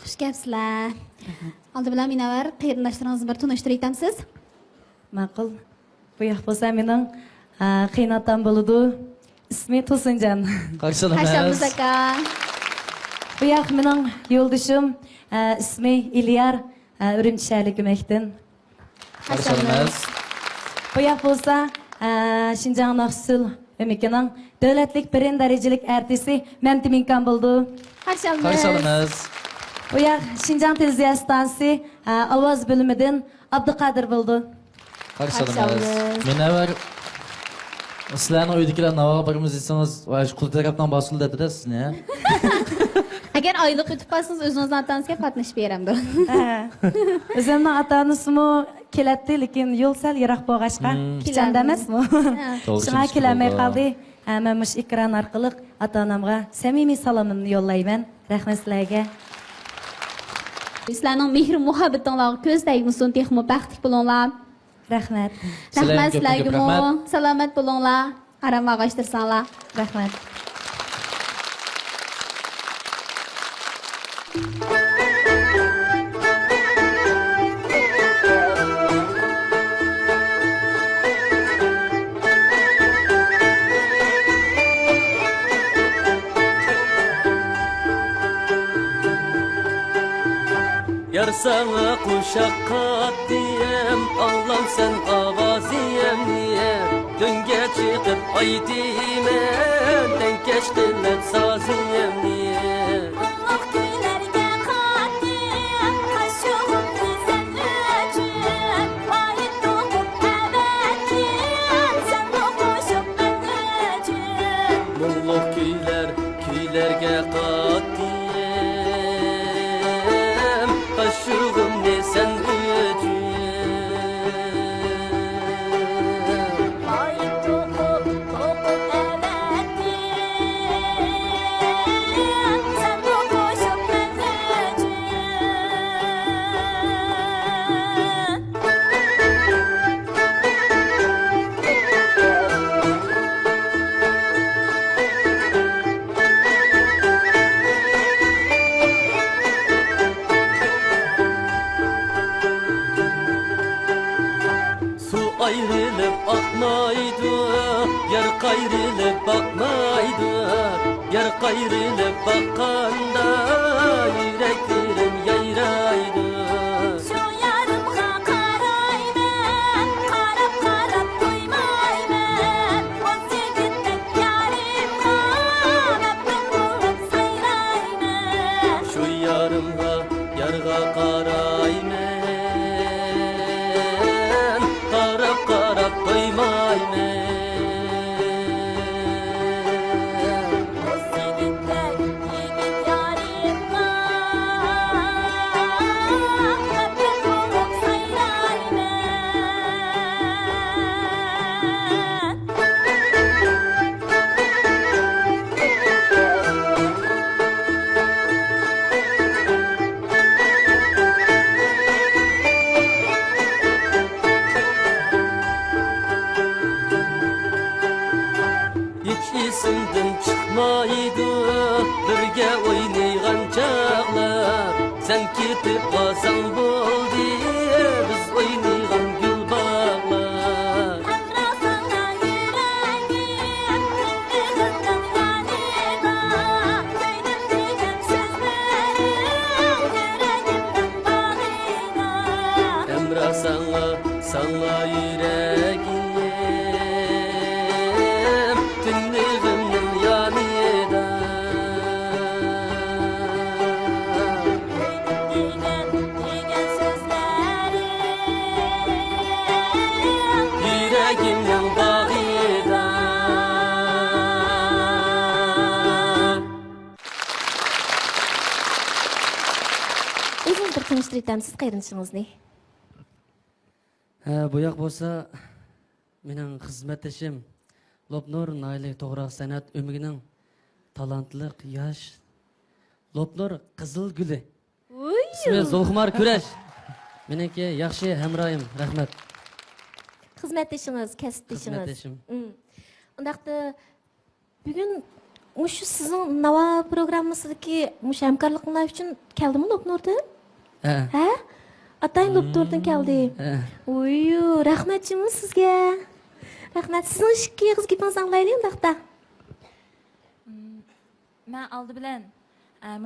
Xush kelibsizlar. Oldi bilan Münəvvər, qarindoshlarıngizni bir tanishtirib aytamsiz?
Ma'qul. Bu yoq bo'lsa mening qiynotam bo'ladi. Ismi To'sinjon.
Qarshilamiz aka.
Bu yoq mening yo'ldoshim, ismi İlyar, Urumchi shahri Ko'makdan.
Qarshilamiz.
Bu yoq bo'lsa Şinjan Naqsul Ömikening davlatlik birinchi darajalik artisti Mamtiminkan bo'ldi.
Qarshilamiz.
Bu yoq Şinjan televiziya stansiyasi ovoz bo'limidan Abduqadir bo'ldi.
Qarshilamiz. Münəvvər sizlarning uydagilar navoga birimiz desangiz, va shu qul tarafdan bosildi dedi sizni.
Agar oylik yutib qolsangiz o'zingizni ota-onangizga qatnashib beramdir.
O'zimning ota-onasimi keladi, lekin yo'l sal yiroq bo'lg'achqa kichanda emasmi? Shunga kelmay qoldi. Men mush ekran orqali ota-onamga samimiy salomimni yo'llayman. Rahmat sizlarga.
Sizlarning mehr muhabbatingizga ko'z tegmasin, texmo baxtli bo'linglar.
Rahmat.
Rahmat sizlarga. Salomat bo'linglar. Aram ag'ashtirsanglar.
Rahmat.
Yar sana kuşakka diyem, Allah'ım sen avaziyem diyem. Dönge çıkıp aydimen, denkeş kılmet saziyem diyem.
Allah güllerge kadim, kaşığımı sen öcüm. Ayet doğup evettim, sen dokuşup ben öcüm.
Mulluk köylerge kadim, kaşığım ne sen öcüm.
Ayet doğup evettim, sen dokuşup ben öcüm.
Su ayrılıp akmaydı, yer kayrılıp bakmaydı. Yer kayrılıp bakanda yüreklerim yayraydı.
Şu yarımga qarayman, qarab qarab to'ymayman. 18'lik yarimga Rabbim bo'lib sayrayman.
Şu yarımga yarga qarayman, qarab qarab to'ymayman.
18'lik yigit yarimga Rabbim bo'lib sayrayman.
Hiç isimden çıkmaydı, birge oynaygan çağlar. Sen ketip qalsang bo'ldi, biz oynaygan gül bağlar.
Sana yüreğim, kırmızıdan yanıma. Köyümde
bir tanıştırıp siz qayrinişingizni.
Bu yoq bo'lsa, mening xizmatdoshim Lopnur Naili To'g'roq san'at o'migining talantliq yosh Lopnur Qizil guli. İsmi Zulxumar Kurash. Meniki yaxshi hamroyim. Rahmat.
Xizmatdoshimiz, kasbdoshimiz.
Xizmatdoshim.
Undaqda bugun shu sizning Nava programmasidagi mush hamkorliklar uchun keldimi Lopnurdan? Ha? Atang Lopnurdan keldi. Oy, rahmatchimiz sizga. Rahmat. Sizning ikki qiz gapingizni anglaylik undaqda.
Men oldi bilan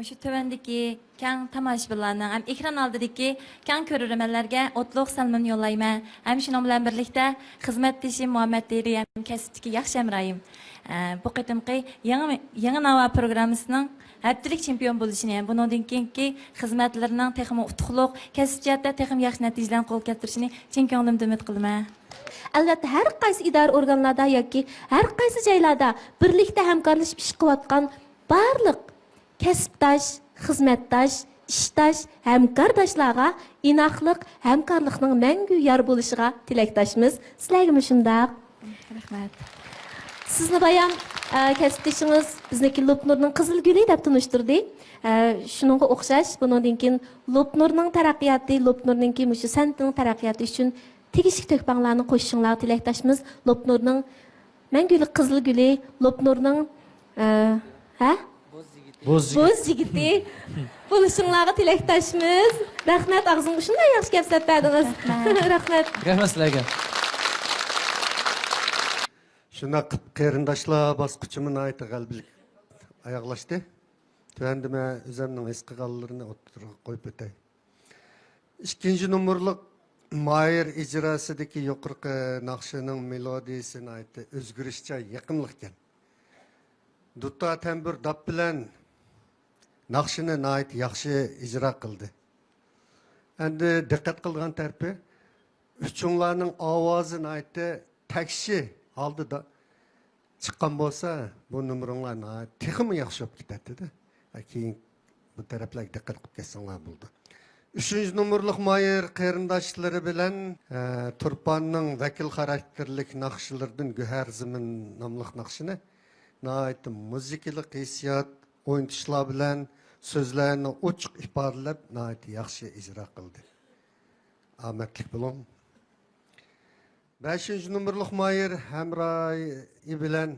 shu tövəndəki kən tamaşaçılarning ham ekran oldidagi kən ko'rurmanlarga o'tliq salomni yo'llayman. Ham shuning bilan birlikda xizmatdoshim Muhammad Deri ham kasbdagi yaxshi hamroyim. Bu qitimqi yangi Nava programmasining haftalik chempion bo'lishini ham bundan keyingi xizmatlarining texmi utuqliq kasb jihatda texmi yaxshi natijalarni qo'lga keltirishini chin ko'nglimdan umid qilaman.
Albatta har qaysi idora organlarda yoki har qaysi joylarda birlikda hamkorlashib ish qilayotgan barliq kasbdosh, xizmatdosh, ishdosh, hamkordoshlarga inoqlik, hamkorlikning mangu yor bo'lishiga tilakdoshmiz. Sizlarga shundaq.
Rahmat.
Sizni bayan kasbdoshingiz bizniki Lopnurning Qizil guli deb tanishtirdi. Shuningga o'xshash, bundan keyin Lopnurning taraqqiyoti, Lopnurningki shu san'atning taraqqiyoti uchun tegishli to'kpanlarni qo'shishinglarga tilakdoshmiz. Lopnurning mangulik Qizil guli, Lopnurning Bo'z yigiti bo'lishinglarga tilakdoshmiz. Rahmat, og'zingizga shunday yaxshi gap so'zladingiz. Rahmat.
Rahmat sizlarga.
Shuna qarindoshlar bosqichimni aytdi qalbilik oyoqlashdi. Tuvanda men o'zimning his qilganlarini o'tirib qo'yib o'tay. 2-numurliq Mayir ijrosidagi yuqorqi naqshining melodiyasini aytdi. O'zgarishcha yaqinlikkan. Dutta tambur dab bilan naqshini nayt yaxshi ijro qildi. Endi diqqat qilgan tarafı uchunglarning ovozini aytdi, takshi oldida chiqqan bo'lsa, bu numronglarni texmi yaxshi olib ketadi-da. Keyin bu taraflarga diqqat qilib ketsanglar bo'ldi. 3-numurliq Mayir qarindoshlari bilan Turpanning vakil xarakterlik naqshlaridan Guhar Zimin nomli naqshini nayt muzikalik hissiyat o'yintishlar bilan so'zlarni ochiq ifodalab nayt yaxshi ijro qildi. Omadlik bo'ling. 5-numurliq Mayir hamroyi bilan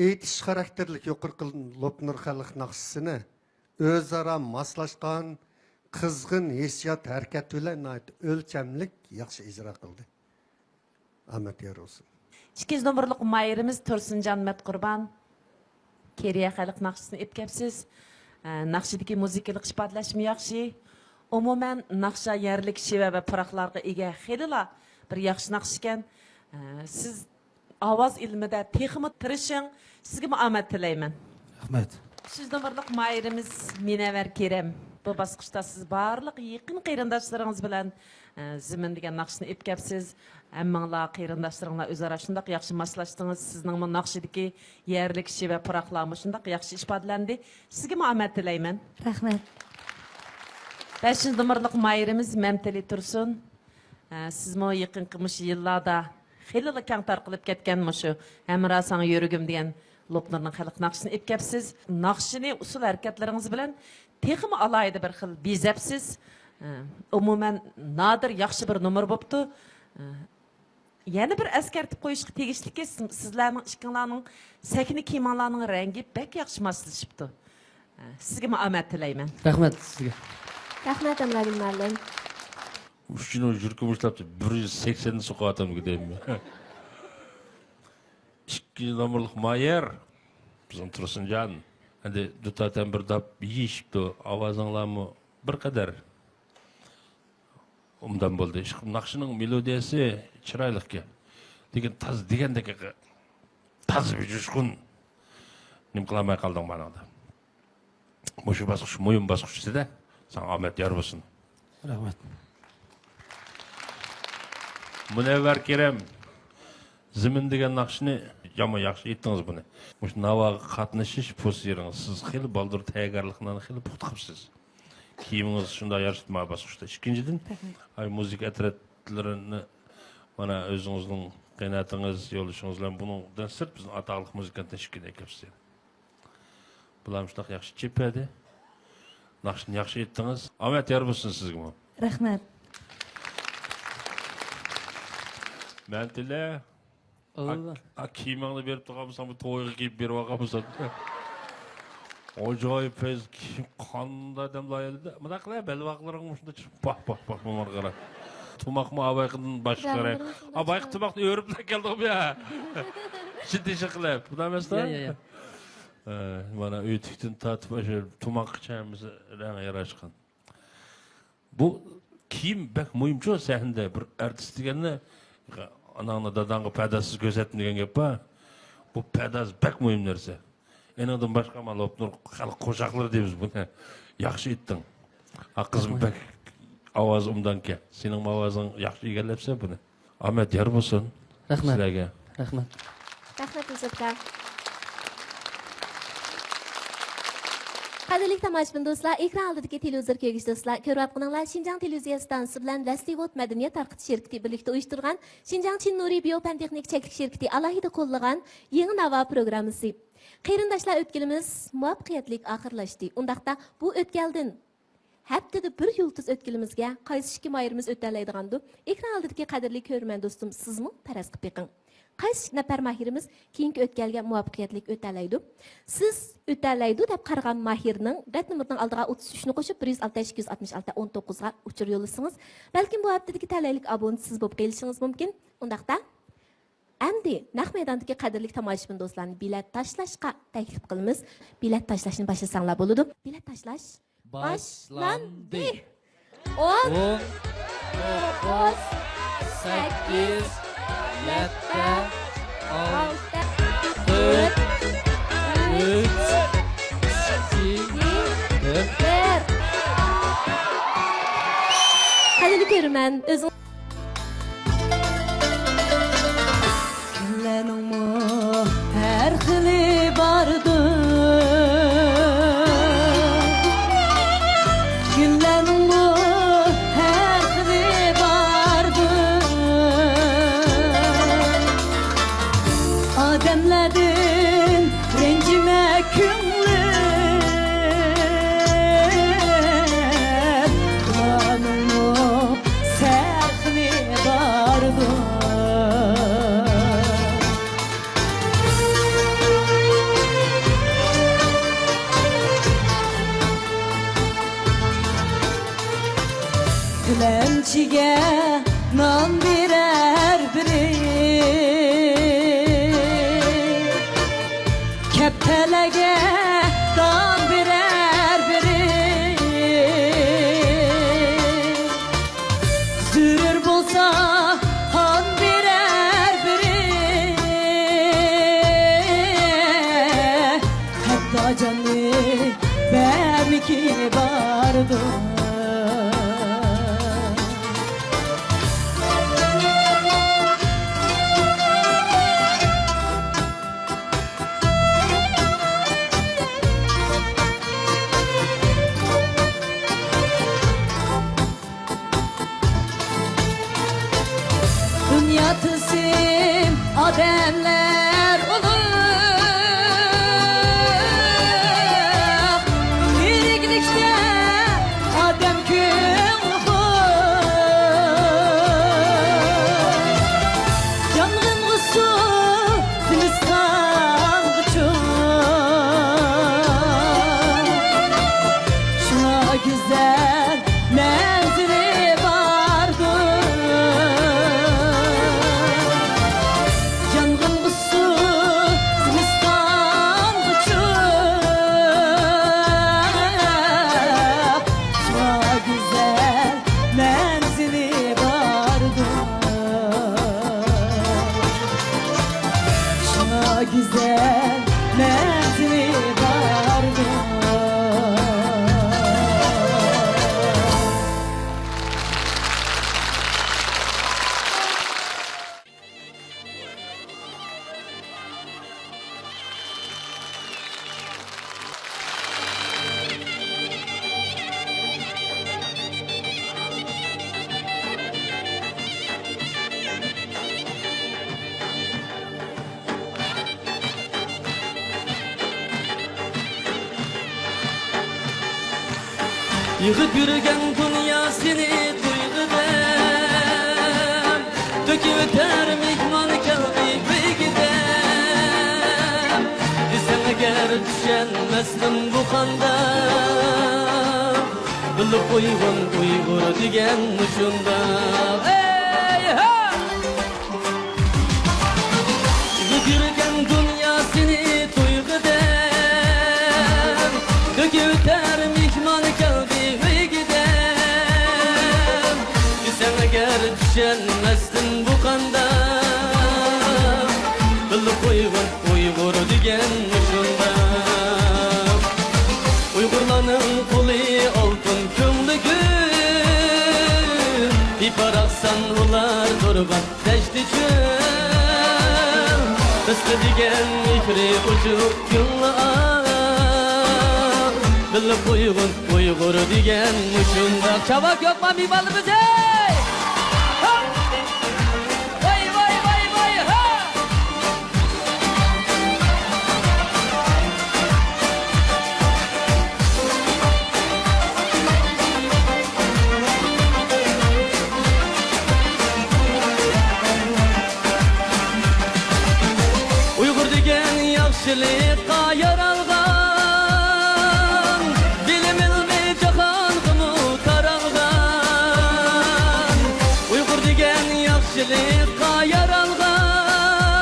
aytish xarakterlik yuqorqi Lopnur xalq naqshisini o'zaro moslashgan qizg'in hissiyat harakat bilan nayt o'lchamlik yaxshi ijro qildi. Omad yor olsun.
2-numurluq Mayirimiz Tursunjon Matqurban Keriya xalq naqshisini epkapsiz. Naqshidagi muzikalik ifodalashmi yaxshi. Umuman naqsha yerlik shiva va paraqlarga ega xilila bir yaxshi naqsh ekan. Siz ovoz ilmida texmi tirishing, sizga omad tilayman.
Rahmat.
3-numurluq Mayirimiz Minavar Kerem. Bu bosqichda siz barliq yaqin qarindoshlaringiz bilan Zimin degan naqshni epkapsiz. Hammanglar qarindoshlaringlar o'zaro shunday yaxshi moslashdingiz. Sizning bu naqshidagi yerlik kishi va paraqlarmi shunday yaxshi ifodalandi. Sizga omad tilayman.
Rahmat.
5-numurluq Mayirimiz Mamtali Tursun. Sizmo yaqinqi yillarda xeyli keng tarqalib ketgan shu Hamrasan yurugim degan Lopnurning xalq naqshini epkapsiz. Naqshini usul harakatlaringiz bilan texmi alayda bir xil bezapsiz. Umuman nadir yaxshi bir numar bo'pti. Yana bir askartib qo'yishga tegishliki sizlarning ishqinglarning sakni kiyimlarning rangi bek yaxshi moslashibdi. Sizga omad tilayman.
Rahmat sizga.
Rahmat Amrabil muallim.
Shuni yurkim ushlabdi 180 so'qatam gidaymi. 2-numurliq Mayir bizim Tursunjon. Endi dutadan bir dab yeyishibdi. Ovozinglarmi bir qadar umdan bo'ldi. Naqshining melodiyasi chiroyli ekan. Lekin taz degandek taz jushqun nim qilmay qoldim manada. Mushu bosqich mo'yin bosqichida sen omad yor bo'lsin.
Rahmat.
Munavvar Kerem Zimin degan naqshni yomon yaxshi aytdingiz buni. Mush Navoga qatnashish posiyeringiz siz xil baldur tayyorgarliklarni xil puxta qilibsiz. kiyiminiz şunda yarıştırma basmıştı. İkinciden, ay müzik etretlerini bana özünüzün qiyinatınız, yoluşunuzla bundan sırt bizim ataqlıq müzikant teşkil ekepsiz. Bular şundaq yaxshi chepadi. Naqshni yaxshi etdingiz. Omad yor bo'lsin sizga.
Rahmat.
Men tilla kiyimingni berib turganmisan, bu to'yga kiyib berib olganmisan. Ajoyib fez kiyim qanday damlaydi. Buna qilay belvaqlaring shunda pah bunlar qara. Tumakmı abayqından başqaray. Abayq tumakni örüp de keldim ya. Ciddi şıqlab. Bu da mesela?
Ya.
Bana ötükten tatip aşır tumak çayımızı rəng yaraşqan. Bu kiyim bək mühimçi o səhnədə bir artist degəndə ananla dadanğı pədasız gözətmə degen gep ba. Bu pədas bək mühim нәрсе. Enadan başqa mal opnur xalq qoşaqlar deymiz bunu. Yaxşı etdin. A qızım bək avaz umdan ke. Senin avazın yaxşı egellepse bunu. Ahmet yar bolsun.
Rahmat.
Sizlərə.
Rahmat.
Rahmat Yusufka. Qadrli tomoshabin do'stlar, ekran oldidagi televizor ko'rgich do'stlar, ko'ryapsizlar, Xinjiang televiziya stansiyasi bilan Dastivot madaniyat tarqitish shirkati birlikda uyushtirgan Xinjiang Chin Nuriy biopantexnik cheklik shirkati alohida qo'llagan yangi navo programmasi. Qarindoshlar, o'tganimiz muvaffaqiyatli oxirlashdi. Undaqda bu o'tgandan haftada bir yulduz o'tkilimizga qaysi ikki mayirimiz o'talaydigandu. Ekran oldidagi qadrli ko'rman do'stim, sizmi faraz qilib beqing. Qaysi nafar mahirimiz keyingi o'tkalga muvaffaqiyatli o'talaydi? Siz o'talaydi deb qargan mahirning rat nomerining oldiga 33 ni qo'shib 166 ga uchur yo'llasangiz, balkim bu haftadagi talaylik abonent siz bo'lib kelishingiz mumkin. Undaqda endi naq maydondagi qadrli tomoshabin do'stlarni bilet tashlashga taklif qilamiz. Bilet tashlashni boshlasanlar bo'ladi. Bilet tashlash başlandı. 10, 9, 8, 7, 6, 4, 3, 2, 1. Qadrli ko'rman, o'zing
Günlərimə hər xili bardı. Günlərimə hər xili bardı. Adəmlərin rencimə künlər. Qanımı sərxili bardı. Dilençiye nan birer biri, keptelege dan birer biri, sürür bulsa han birer biri, hatta canlı benimki bardı. Dünya tılsım ademler olur. Birlikte adem
Yığıp yürügen dünyasını duygudem Döküp öter mihman kalbi beygidem Sen eğer düşenmezsin bu kanda Bilip uygun uygur digen uçunda Ey ha! Yığıp yürügen dünyasını duygudem Döküp öter mihman kalbi Eğer düşenmezsin bu kanda Bilip uygun uygur digen uçunda Uygurlanın kuli altın kömlügün Bir paraksan ular durgan deşti çöl Rızkı digen mikri uçup günlü Bilip uygun uygur digen uçunda Çabak yok mu bir balımız hey! Yaxşılıqqa yaralğan Bilim ilmi cahan qımı taralğan Uyğur degen yaxşılıqqa yaralğan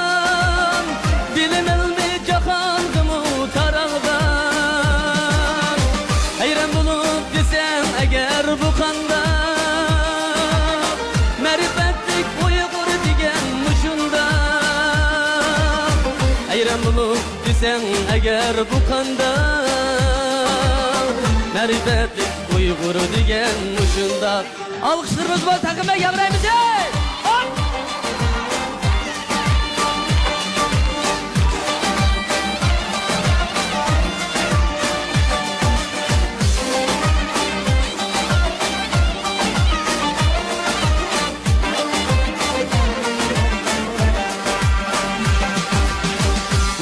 Bilim ilmi cahan qımı taralğan Hayran bulup desem eğer bu kanda Mərifətlik Uyğur degen muşunda Hayran bulup sen eğer bu kanda Mərifətlik Uyğur digen uçunda Alkışlarımız var takıma gevreyimiz hey!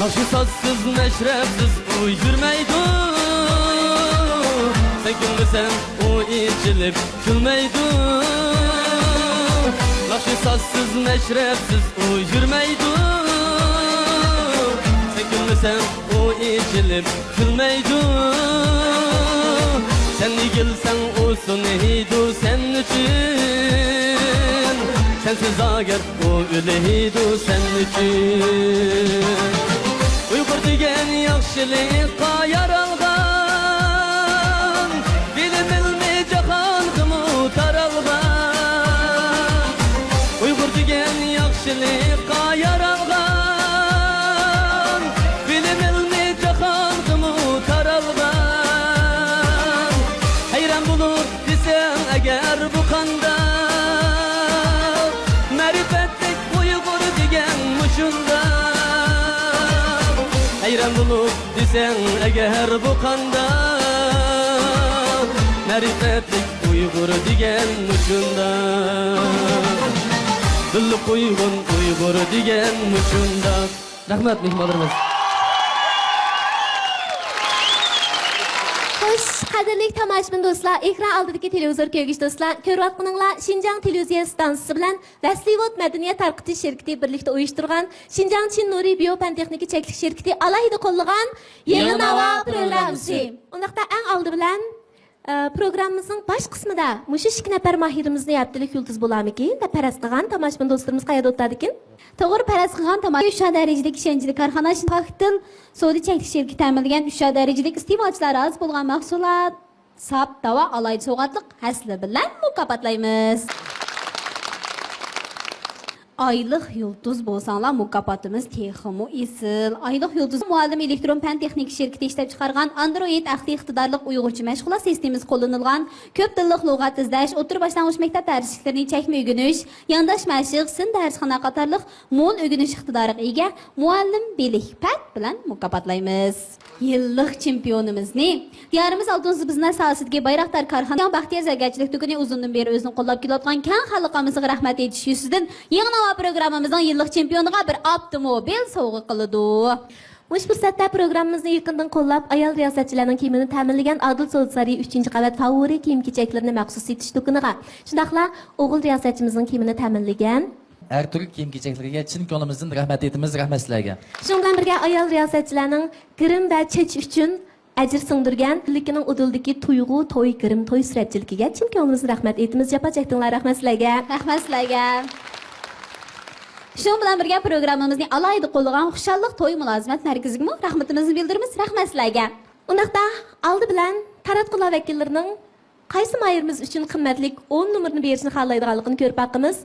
Nakşı sazsız, meşrepsiz uy yürmeydu Sen gülmesen o içilip gülmeydu Nakşı sazsız, meşrepsiz uy yürmeydu Sen gülmesen o içilip gülmeydu Sen gülsen olsun neydu sen için Sensiz ager o öleydu sen için Uyğur degen yaxşılıqqa yaralğan Bilim ilmi cahan qımı taralğan Uyğur degen yaxşılıqqa yaralğan Bilim ilmi cahan qımı taralğan Hayran bulur desem eğer bu kanda Mərifətlik Uyğur degen muşunda Hayran bulup desen eğer bu kanda Mərifətlik Uyğur digen uçunda Bilip uygun Uyğur digen uçunda
Rahmet mehmanlarımız.
Xo'sh, qadrli tomoshabin do'stlar, ekran oldidagi televizor ko'rgich do'stlar, ko'ryapsizlar, Xinjiang televiziya stansiyasi bilan Vaslivod madaniyat tarqitish shirkati birlikda uyushtirgan Xinjiang Chin Nuriy Biopan texnika cheklik shirkati alohida qo'llagan Yangi Nava programmasi. Undaqda eng oldi bilan programmamizning bosh qismida mushu 2 nafar mahirimizni yaptilik yulduz bo'larmikin deb paraz qilgan tomoshabin do'stlarimiz qayerda o'tadikin?
To'g'ri paraz qilgan tomosha 3 darajalik ishonchli korxona Paxtil Sodi cheklik shirkati ta'minlagan 3 darajalik iste'molchilar az bo'lgan mahsulot sap davo alaydi sovg'atliq hasli bilan mukofotlaymiz. Aylık yıldız bolsanlar mukopotimiz texmi esil. Aylık yıldız muallim elektron fan texnik şirketi ishlab chiqargan Android aqli iqtidorli uyg'urcha mashg'ulot sistemasi qo'llanilgan ko'p tillik lug'at izlash, o'tir boshlang'ich maktab darsliklarini chakma o'rganish, yandash mashq, sin darsxona qatorliq mo'l o'rganish iqtidoriga ega muallim Belihpat bilan mukofotlaymiz. Yıllık çempionimizni diyarimiz Altınsı biznes sahasındagi Bayraktar Karxana Baxtiyor Zargarchilik do'koni uzundan beri o'zini qo'llab kelayotgan keng xalqimizga rahmat aytish yuzidan Yangi Nava programmamizning yillik chempioniga bir avtomobil sovg'a qiladi.
Mush fursatda programmamizni yaqindan qo'llab, ayol riyosatchilarning kiyimini ta'minlagan Adil So'dsari 3-qavat favori kiyim-kechaklarini maxsus etish do'koniga, shundaqla o'g'il riyosatchimizning kiyimini ta'minlagan
Her türlü kiyim-kechaklarga chin ko'nglimizdan rahmat aytamiz, rahmat sizlarga.
Shuning bilan birga ayol riyosatchilarning kirim va chech uchun ajr singdirgan likining udildagi tuyg'u, to'y, kirim, to'y suratchiligiga chin ko'nglimizdan rahmat aytamiz. Japa chekdinglar, rahmat sizlarga.
Rahmat sizlarga. Shu bilan birga programmamizning alayda qo'llagan xushalliq to'y mulozimat markaziga rahmatimizni bildiramiz. Rahmat sizlarga.
Undaqda oldi bilan taratqular vakillarining qaysi mahirimiz uchun qimmatli 10 nomerni berishni xohlaydiganligini ko'rib boqamiz.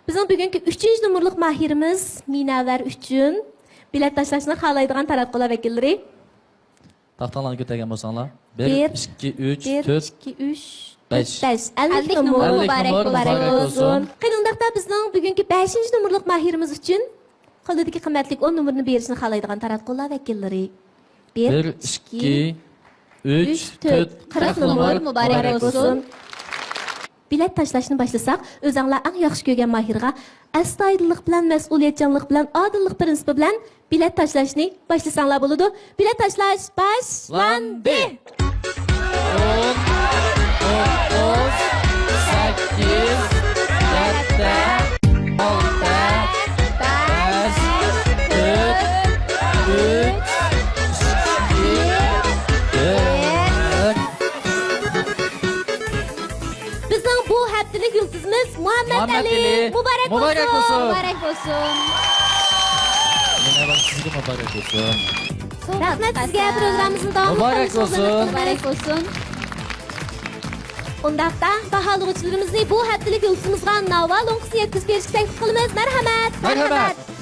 Bizning bugungi 3-nomerlik mahirimiz Minavar uchun bilet tashlashni xohlaydigan taratqular vakillari.
Taxtalarni ko'targan bo'lsanglar. 1 2 3 4
2 3
5
50 nomer muborak bo'lsin. Qanundaqda bizning bugungi 5-nomerlik mahirimiz uchun qo'lidagi qimmatli 10 nomerni berishni xohlaydigan taratqular vakillari.
1 2 3 4
40 nomer muborak bo'lsin.
Bilet tashlashni boshlasak, o'zinglar eng yaxshi ko'rgan mahirga astoydillik bilan, mas'uliyatchanlik bilan, odillik prinsipi bilan bilet tashlashni boshlasanglar bo'ladi. Bilet tashlash boshlandi. 10, 9, 8, 7, 6, 5, 4, 3, 2, 1. Yıldızımız Muhammed Ali. Mübarek olsun.
Mübarek olsun.
Yine bak sizge mübarek olsun.
Rahmet sizge programımızın devamı.
Mübarek olsun.
Mübarek olsun.
Ondaqda bahalıqçılarımızı bu haftalık yıldızımızga Nava Lonqisi yetkizib berishga taklif qilamiz. Marhamat.
Marhamat.